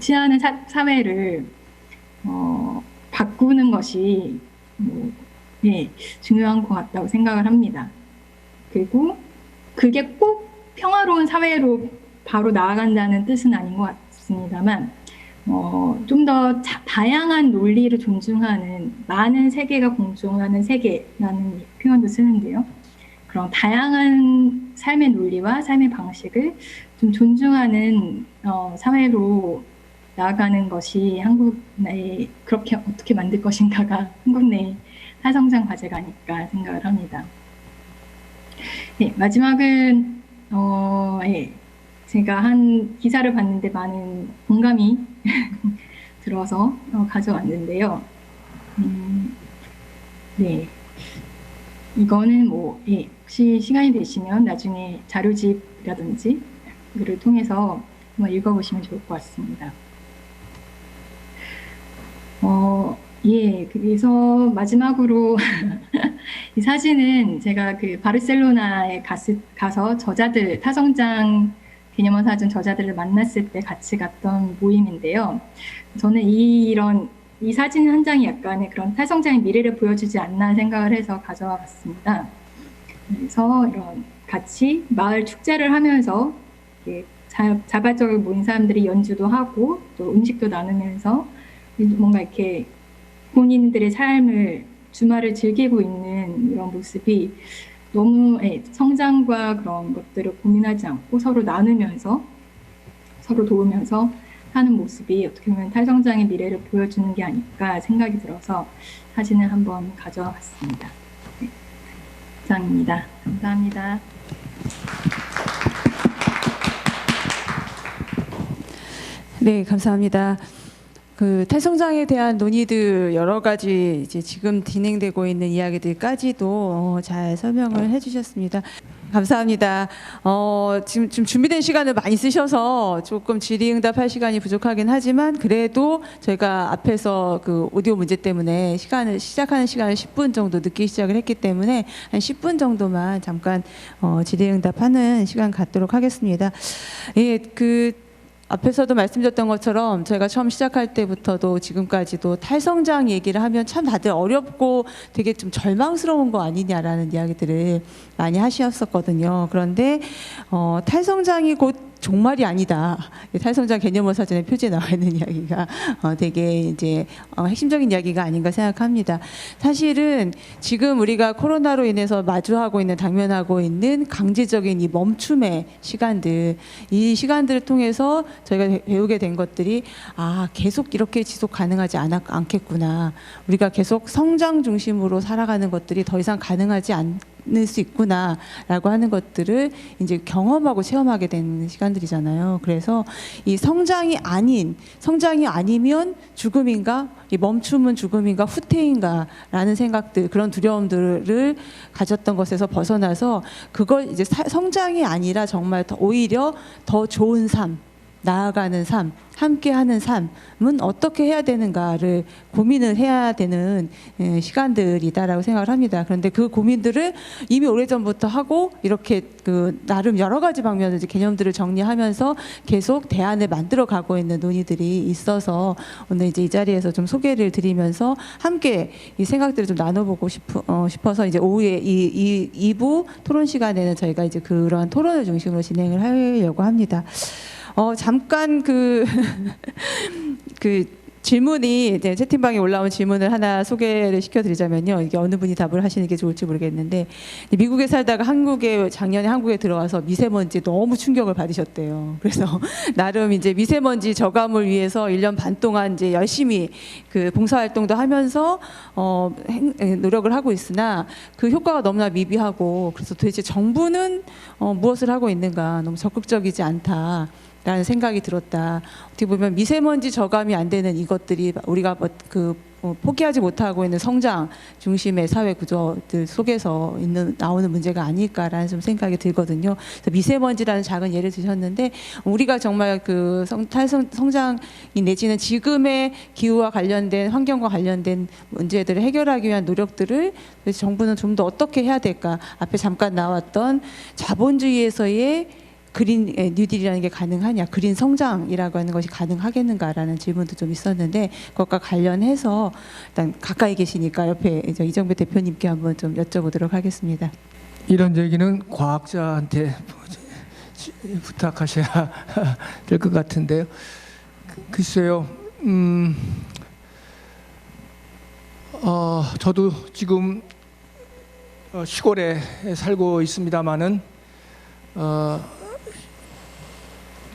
취하는 사회를 바꾸는 것이 중요한 것 같다고 생각을 합니다. 그리고 그게 꼭 평화로운 사회로 바로 나아간다는 뜻은 아닌 것 같습니다만 좀 더 다양한 논리를 존중하는 많은 세계가 공존하는 세계라는 표현도 쓰는데요. 그런 다양한 삶의 논리와 삶의 방식을 좀 존중하는 사회로 나아가는 것이 한국 내에 그렇게 어떻게 만들 것인가가 한국 내의 탈성장 과제가 아닐까 생각을 합니다. 네, 마지막은 예, 제가 한 기사를 봤는데 많은 공감이 들어서 가져왔는데요. 네, 이거는 예, 혹시 시간이 되시면 나중에 자료집이라든지 글을 통해서 한번 읽어보시면 좋을 것 같습니다. 예, 그래서 마지막으로 이 사진은 제가 그 바르셀로나에 가서 저자들, 타성장 개념원 사전 저자들을 만났을 때 같이 갔던 모임인데요. 저는 이 사진 한 장이 약간의 그런 탈성장의 미래를 보여주지 않나 생각을 해서 가져와 봤습니다. 그래서 이런 같이 마을 축제를 하면서 자발적으로 모인 사람들이 연주도 하고 또 음식도 나누면서 뭔가 이렇게 본인들의 삶을 주말을 즐기고 있는 이런 모습이 너무 성장과 그런 것들을 고민하지 않고 서로 나누면서 서로 도우면서 하는 모습이 어떻게 보면 탈성장의 미래를 보여주는 게 아닐까 생각이 들어서 사진을 한번 가져와 봤습니다. 네, 이상입니다. 감사합니다. 네, 감사합니다. 그 탈성장에 대한 논의들 여러 가지 이제 지금 진행되고 있는 이야기들까지도 잘 설명을 해주셨습니다. 감사합니다. 지금 좀 준비된 시간을 많이 쓰셔서 조금 질의응답할 시간이 부족하긴 하지만 그래도 저희가 앞에서 그 오디오 문제 때문에 시작하는 시간을 10분 정도 늦게 시작을 했기 때문에 한 10분 정도만 잠깐 질의응답하는 시간 갖도록 하겠습니다. 예, 앞에서도 말씀드렸던 것처럼 저희가 처음 시작할 때부터도 지금까지도 탈성장 얘기를 하면 참 다들 어렵고 되게 좀 절망스러운 거 아니냐라는 이야기들을 많이 하셨었거든요. 그런데 탈성장이 곧 종말이 아니다. 탈성장 개념원 사전에 표지에 나와 있는 이야기가 되게 이제 핵심적인 이야기가 아닌가 생각합니다. 사실은 지금 우리가 코로나로 인해서 마주하고 있는 당면하고 있는 강제적인 이 멈춤의 시간들, 이 시간들을 통해서 저희가 배우게 된 것들이 계속 이렇게 지속 가능하지 않겠구나. 우리가 계속 성장 중심으로 살아가는 것들이 더 이상 가능하지 않을 수 있구나라고 하는 것들을 이제 경험하고 체험하게 된 시간들이잖아요. 그래서 이 성장이 아니면 죽음인가, 이 멈춤은 죽음인가, 후퇴인가라는 생각들, 그런 두려움들을 가졌던 것에서 벗어나서 그걸 이제 성장이 아니라 정말 오히려 더 좋은 삶, 나아가는 삶, 함께하는 삶은 어떻게 해야 되는가를 고민을 해야 되는 시간들이다라고 생각을 합니다. 그런데 그 고민들을 이미 오래전부터 하고 이렇게 나름 여러 가지 방면의 개념들을 정리하면서 계속 대안을 만들어 가고 있는 논의들이 있어서 오늘 이제 이 자리에서 좀 소개를 드리면서 함께 이 생각들을 좀 나눠보고 싶어서 이제 오후에 이 2부 토론 시간에는 저희가 이제 그런 토론을 중심으로 진행을 하려고 합니다. 잠깐 질문이 이제 채팅방에 올라온 질문을 하나 소개를 시켜드리자면요. 이게 어느 분이 답을 하시는 게 좋을지 모르겠는데 미국에 살다가 작년에 한국에 들어와서 미세먼지에 너무 충격을 받으셨대요. 그래서 나름 이제 미세먼지 저감을 위해서 1년 반 동안 이제 열심히 봉사활동도 하면서 노력을 하고 있으나 그 효과가 너무나 미비하고 그래서 도대체 정부는 무엇을 하고 있는가, 너무 적극적이지 않다. 라는 생각이 들었다. 어떻게 보면 미세먼지 저감이 안 되는 이것들이 우리가 포기하지 못하고 있는 성장 중심의 사회 구조들 속에서 나오는 문제가 아닐까라는 좀 생각이 들거든요. 그래서 미세먼지라는 작은 예를 드셨는데 우리가 정말 성장이 내지는 지금의 기후와 관련된 환경과 관련된 문제들을 해결하기 위한 노력들을 정부는 좀 더 어떻게 해야 될까? 앞에 잠깐 나왔던 자본주의에서의 그린 뉴딜이라는 게 가능하냐, 그린 성장이라고 하는 것이 가능하겠는가라는 질문도 좀 있었는데 그것과 관련해서 일단 가까이 계시니까 옆에 이제 이정배 대표님께 한번 좀 여쭤보도록 하겠습니다. 이런 얘기는 과학자한테 부탁하셔야 될 것 같은데요. 글쎄요. 저도 지금 시골에 살고 있습니다마는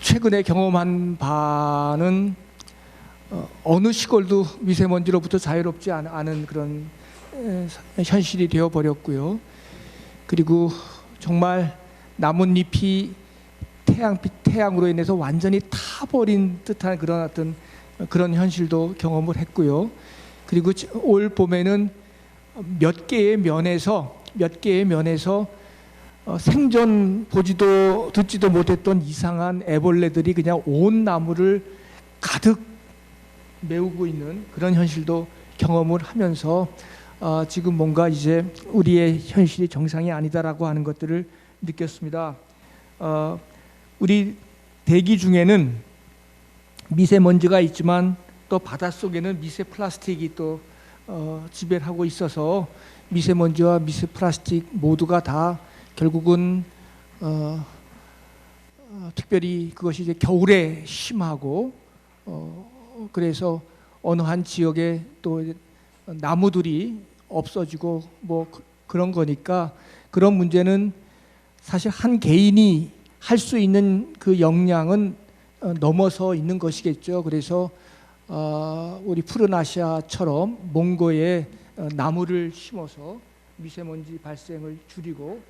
최근에 경험한 바는 어느 시골도 미세먼지로부터 자유롭지 않은 그런 현실이 되어 버렸고요. 그리고 정말 나뭇잎이 태양으로 인해서 완전히 타버린 듯한 그런 현실도 경험을 했고요. 그리고 올 봄에는 몇 개의 면에서 생전 보지도 듣지도 못했던 이상한 애벌레들이 그냥 온 나무를 가득 메우고 있는 그런 현실도 경험을 하면서 지금 뭔가 이제 우리의 현실이 정상이 아니다라고 하는 것들을 느꼈습니다. 우리 대기 중에는 미세먼지가 있지만 또 바닷속에는 미세 플라스틱이 또 지배를 하고 있어서 미세먼지와 미세 플라스틱 모두가 다 결국은 특별히 그것이 이제 겨울에 심하고 그래서 어느 한 지역에 또 나무들이 없어지고 뭐 그런 거니까 그런 문제는 사실 한 개인이 할 수 있는 그 역량은 넘어서 있는 것이겠죠. 그래서 우리 푸른 아시아처럼 몽고에 나무를 심어서 미세먼지 발생을 줄이고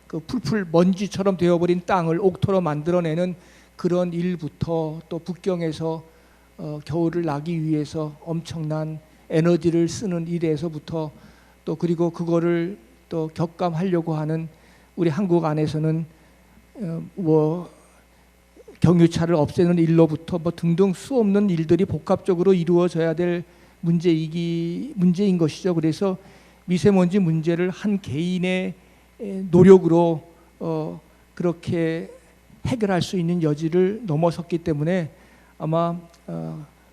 그 풀풀 먼지처럼 되어버린 땅을 옥토로 만들어내는 그런 일부터 또 북경에서 겨울을 나기 위해서 엄청난 에너지를 쓰는 일에서부터 또 그리고 그거를 또 격감하려고 하는 우리 한국 안에서는 뭐 경유차를 없애는 일로부터 뭐 등등 수없는 일들이 복합적으로 이루어져야 될 문제인 것이죠. 그래서 미세먼지 문제를 한 개인의 노력으로 그렇게 해결할 수 있는 여지를 넘어섰기 때문에 아마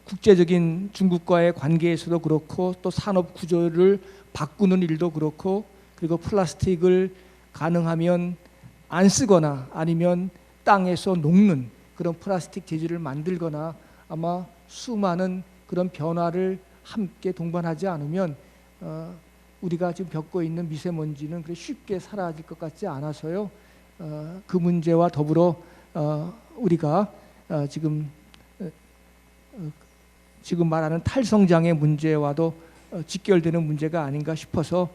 국제적인 중국과의 관계에서도 그렇고 또 산업 구조를 바꾸는 일도 그렇고 그리고 플라스틱을 가능하면 안 쓰거나 아니면 땅에서 녹는 그런 플라스틱 재질을 만들거나 아마 수많은 그런 변화를 함께 동반하지 않으면 우리가 지금 겪고 있는 미세먼지는 그렇게 쉽게 사라질 것 같지 않아서요. 그 문제와 더불어 우리가 지금 말하는 탈성장의 문제와도 직결되는 문제가 아닌가 싶어서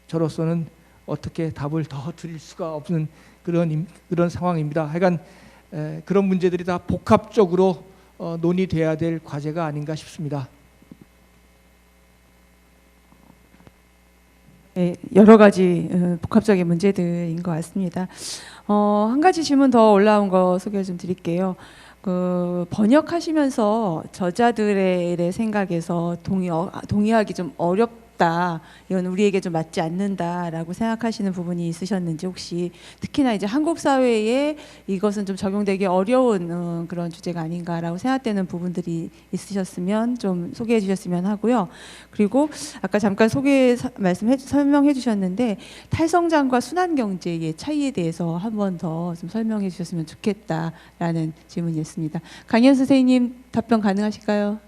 저로서는 어떻게 답을 더 드릴 수가 없는 그런 상황입니다. 하여간 그런 문제들이 다 복합적으로 논의돼야 될 과제가 아닌가 싶습니다. 네, 여러 가지 복합적인 문제들인 것 같습니다. 한 가지 질문 더 올라온 거 소개 좀 드릴게요. 그 번역하시면서 저자들의 생각에서 동의하기 좀 어렵다. 이건 우리에게 좀 맞지 않는다라고 생각하시는 부분이 있으셨는지 혹시 특히나 이제 한국 사회에 이것은 좀 적용되기 어려운 그런 주제가 아닌가라고 생각되는 부분들이 있으셨으면 좀 소개해 주셨으면 하고요. 그리고 아까 잠깐 설명해 주셨는데 탈성장과 순환경제의 차이에 대해서 한 번 더 좀 설명해 주셨으면 좋겠다라는 질문이었습니다. 강연 선생님 답변 가능하실까요?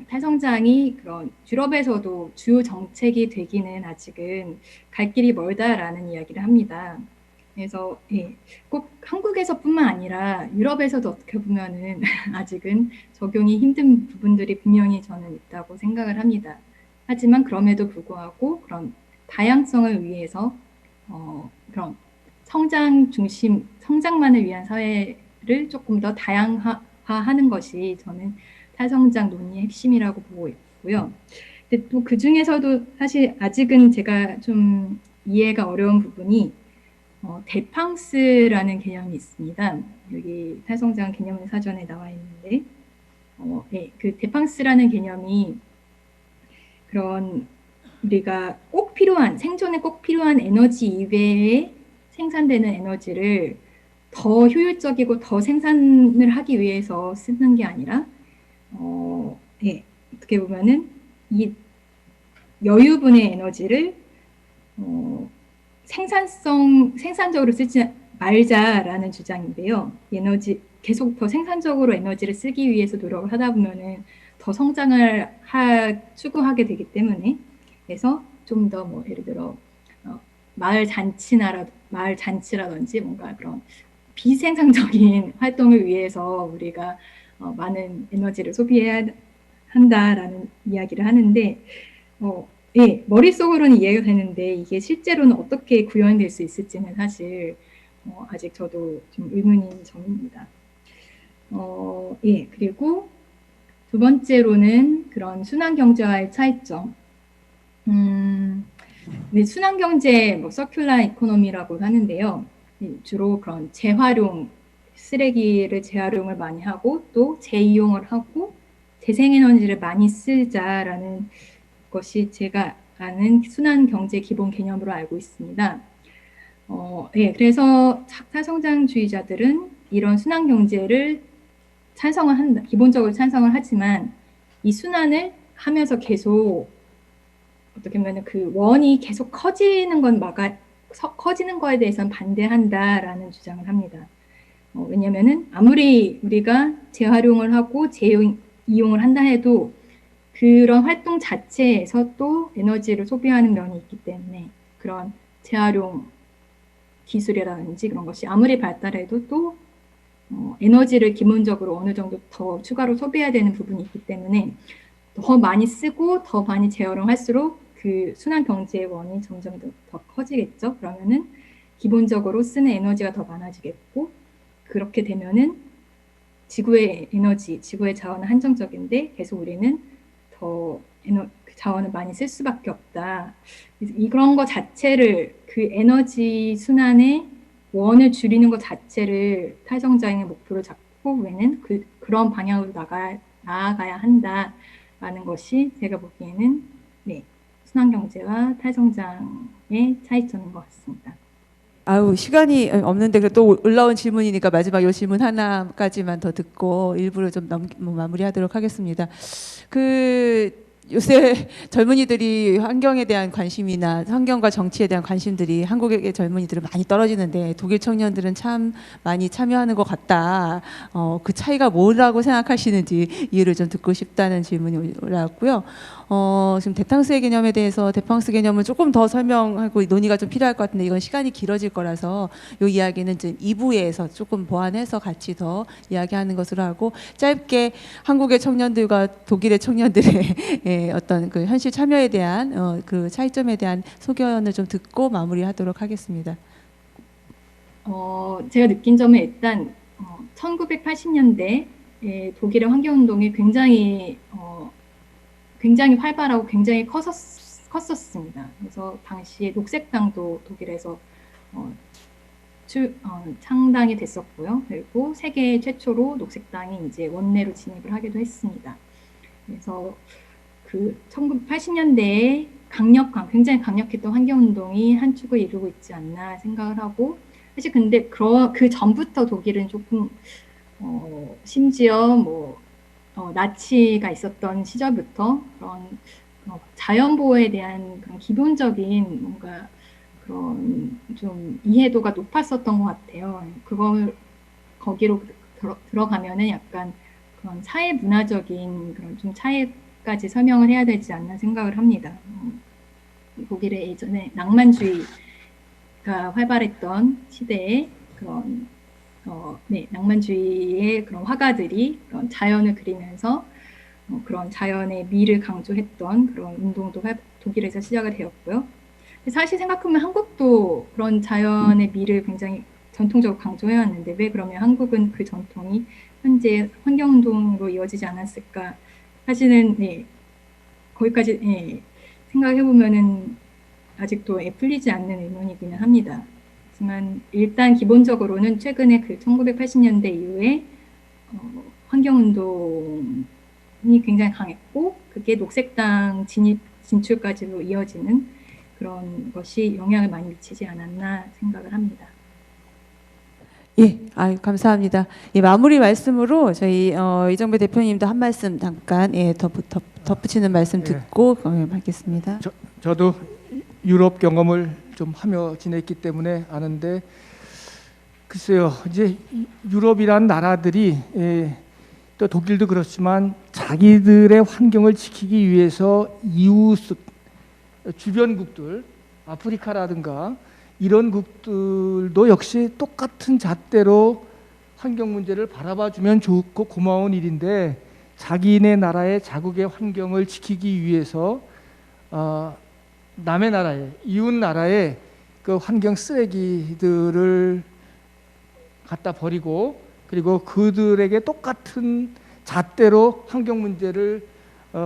탈성장이 그런 유럽에서도 주요 정책이 되기는 아직은 갈 길이 멀다라는 이야기를 합니다. 그래서 꼭 한국에서뿐만 아니라 유럽에서도 어떻게 보면은 아직은 적용이 힘든 부분들이 분명히 저는 있다고 생각을 합니다. 하지만 그럼에도 불구하고 그런 다양성을 위해서 그런 성장만을 위한 사회를 조금 더 다양화하는 것이 저는 탈성장 논의의 핵심이라고 보고 있고요. 근데 또 그 중에서도 사실 아직은 제가 좀 이해가 어려운 부분이 데팡스라는 개념이 있습니다. 여기 탈성장 개념 사전에 나와 있는데 그 데팡스라는 개념이 그런 우리가 꼭 필요한 생존에 꼭 필요한 에너지 이외에 생산되는 에너지를 더 효율적이고 더 생산을 하기 위해서 쓰는 게 아니라 어떻게 보면은 이 여유분의 에너지를 생산적으로 쓰지 말자라는 주장인데요. 에너지 계속 더 생산적으로 에너지를 쓰기 위해서 노력을 하다 보면은 더 성장을 추구하게 되기 때문에 그래서 좀 더 뭐 예를 들어 마을 잔치라든지 뭔가 그런 비생산적인 활동을 위해서 우리가 많은 에너지를 소비해야 한다라는 이야기를 하는데 예, 머릿속으로는 이해가 되는데 이게 실제로는 어떻게 구현될 수 있을지는 사실 아직 저도 좀 의문인 점입니다. 예, 그리고 두 번째로는 그런 순환경제와의 차이점. 네, 순환경제, 뭐 서큘라 이코노미라고 하는데요. 주로 그런 재활용, 쓰레기를 재활용을 많이 하고 또 재이용을 하고 재생에너지를 많이 쓰자라는 것이 제가 아는 순환경제 기본 개념으로 알고 있습니다. 예, 그래서 탈성장주의자들은 이런 순환경제를 찬성을 한다, 기본적으로 찬성을 하지만 이 순환을 하면서 계속 어떻게 보면 그 원이 계속 커지는 커지는 거에 대해서는 반대한다라는 주장을 합니다. 왜냐면은 아무리 우리가 재활용을 하고 이용을 한다 해도 그런 활동 자체에서 또 에너지를 소비하는 면이 있기 때문에 그런 재활용 기술이라든지 그런 것이 아무리 발달해도 또 에너지를 기본적으로 어느 정도 더 추가로 소비해야 되는 부분이 있기 때문에 더 많이 쓰고 더 많이 재활용할수록 그 순환 경제의 원이 점점 더 커지겠죠. 그러면은 기본적으로 쓰는 에너지가 더 많아지겠고 그렇게 되면은 지구의 자원은 한정적인데 계속 우리는 더 자원을 많이 쓸 수밖에 없다. 이런 거 자체를 그 에너지 순환의 원을 줄이는 것 자체를 탈성장의 목표로 잡고 우리는 그런 방향으로 나아가야 한다라는 것이 제가 보기에는 네, 순환경제와 탈성장의 차이점인 것 같습니다. 아우 시간이 없는데 또 올라온 질문이니까 마지막 이 질문 하나까지만 더 듣고 일부를 좀 마무리하도록 하겠습니다. 요새 젊은이들이 환경에 대한 관심이나 환경과 정치에 대한 관심들이 한국의 젊은이들은 많이 떨어지는데 독일 청년들은 참 많이 참여하는 것 같다. 그 차이가 뭐라고 생각하시는지 이유를 좀 듣고 싶다는 질문이 올라왔고요. 지금 대탕스의 개념에 대해서 대탕스 개념을 조금 더 설명하고 논의가 좀 필요할 것 같은데 이건 시간이 길어질 거라서 이 이야기는 이제 2부에서 조금 보완해서 같이 더 이야기하는 것으로 하고 짧게 한국의 청년들과 독일의 청년들의 어떤 그 현실 참여에 대한 그 차이점에 대한 소견을 좀 듣고 마무리하도록 하겠습니다. 제가 느낀 점은 일단 1980년대 독일의 환경운동이 굉장히 활발하고 굉장히 컸었습니다. 그래서 당시에 녹색당도 독일에서 창당이 됐었고요. 그리고 세계 최초로 녹색당이 이제 원내로 진입을 하기도 했습니다. 그래서 그 1980년대에 굉장히 강력했던 환경운동이 한 축을 이루고 있지 않나 생각을 하고 사실 근데 그 전부터 독일은 조금 심지어 나치가 있었던 시절부터 그런 자연 보호에 대한 그런 기본적인 뭔가 그런 좀 이해도가 높았었던 것 같아요. 거기로 들어가면은 약간 그런 사회 문화적인 그런 좀 차이까지 설명을 해야 되지 않나 생각을 합니다. 독일의 예전에 낭만주의가 활발했던 시대에 그런 낭만주의의 그런 화가들이 그런 자연을 그리면서 그런 자연의 미를 강조했던 그런 운동도 독일에서 시작이 되었고요. 사실 생각하면 한국도 그런 자연의 미를 굉장히 전통적으로 강조해왔는데 왜 그러면 한국은 그 전통이 현재 환경운동으로 이어지지 않았을까? 사실은 거기까지 생각해보면은 아직도 풀리지 않는 의문이기는 합니다. 하지만 일단 기본적으로는 최근에 그 1980년대 이후에 환경운동이 굉장히 강했고 그게 녹색당 진출까지로 이어지는 그런 것이 영향을 많이 미치지 않았나 생각을 합니다. 예, 감사합니다. 마무리 말씀으로 저희 이정배 대표님도 한 말씀 잠깐 덧붙이는 말씀 듣고 하겠습니다. 저도 유럽 경험을 좀 하며 지냈기 때문에 아는데 글쎄요, 이제 유럽이란 나라들이 또 독일도 그렇지만 자기들의 환경을 지키기 위해서 이웃 주변국들, 아프리카라든가 이런 국들도 역시 똑같은 잣대로 환경 문제를 바라봐주면 좋고 고마운 일인데, 자기네 나라의 자국의 환경을 지키기 위해서 남의 나라에, 이웃 나라에 그 환경 쓰레기들을 갖다 버리고, 그리고 그들에게 똑같은 잣대로 환경 문제를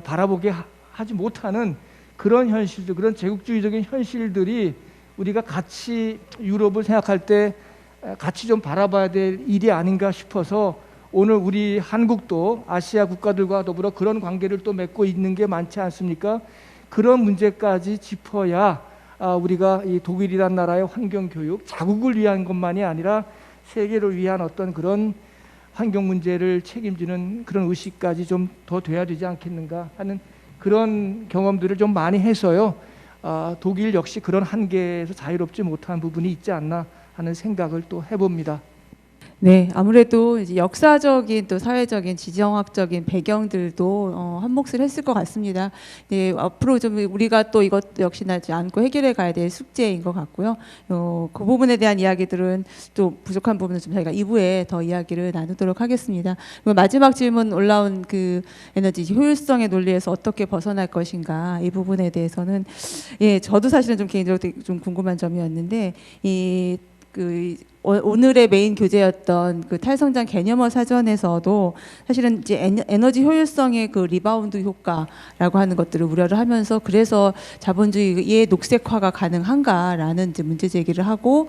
바라보게 하지 못하는 그런 현실들, 그런 제국주의적인 현실들이 우리가 같이 유럽을 생각할 때 같이 좀 바라봐야 될 일이 아닌가 싶어서, 오늘 우리 한국도 아시아 국가들과 더불어 그런 관계를 또 맺고 있는 게 많지 않습니까? 그런 문제까지 짚어야 우리가 이 독일이란 나라의 환경 교육, 자국을 위한 것만이 아니라 세계를 위한 어떤 그런 환경 문제를 책임지는 그런 의식까지 좀 더 돼야 되지 않겠는가 하는 그런 경험들을 좀 많이 해서요. 독일 역시 그런 한계에서 자유롭지 못한 부분이 있지 않나 하는 생각을 또 해봅니다. 네, 아무래도 이제 역사적인 또 사회적인 지정학적인 배경들도 한 몫을 했을 것 같습니다. 네, 앞으로 좀 우리가 또 이것 역시나 않고 해결해 가야 될 숙제인 것 같고요. 그 부분에 대한 이야기들은 또 부족한 부분은 좀 저희가 2부에 더 이야기를 나누도록 하겠습니다. 그리고 마지막 질문 올라온 그 에너지 효율성의 논리에서 어떻게 벗어날 것인가, 이 부분에 대해서는 저도 사실은 좀 개인적으로 좀 궁금한 점이었는데, 오늘의 메인 교재였던 그 탈성장 개념어 사전에서도 사실은 이제 에너지 효율성의 그 리바운드 효과라고 하는 것들을 우려를 하면서, 그래서 자본주의의 녹색화가 가능한가라는 이제 문제 제기를 하고,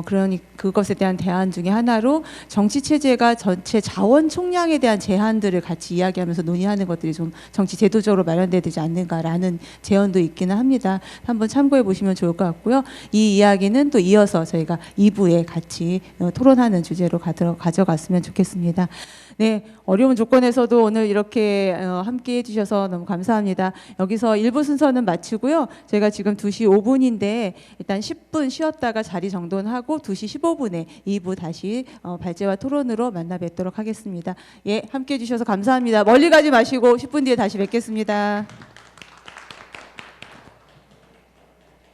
그러니 그것에 대한 대안 중에 하나로 정치 체제가 전체 자원 총량에 대한 제한들을 같이 이야기하면서 논의하는 것들이 좀 정치 제도적으로 마련돼야 되지 않는가라는 제언도 있기는 합니다. 한번 참고해 보시면 좋을 것 같고요. 이 이야기는 또 이어서 저희가 2부에 같이 토론하는 주제로 가져갔으면 좋겠습니다. 네, 어려운 조건에서도 오늘 이렇게 함께 해주셔서 너무 감사합니다. 여기서 1부 순서는 마치고요. 저희가 지금 2시 5분인데 일단 10분 쉬었다가 자리 정돈하고 2시 15분에 2부 다시 발제와 토론으로 만나 뵙도록 하겠습니다. 예, 함께 해주셔서 감사합니다. 멀리 가지 마시고 10분 뒤에 다시 뵙겠습니다.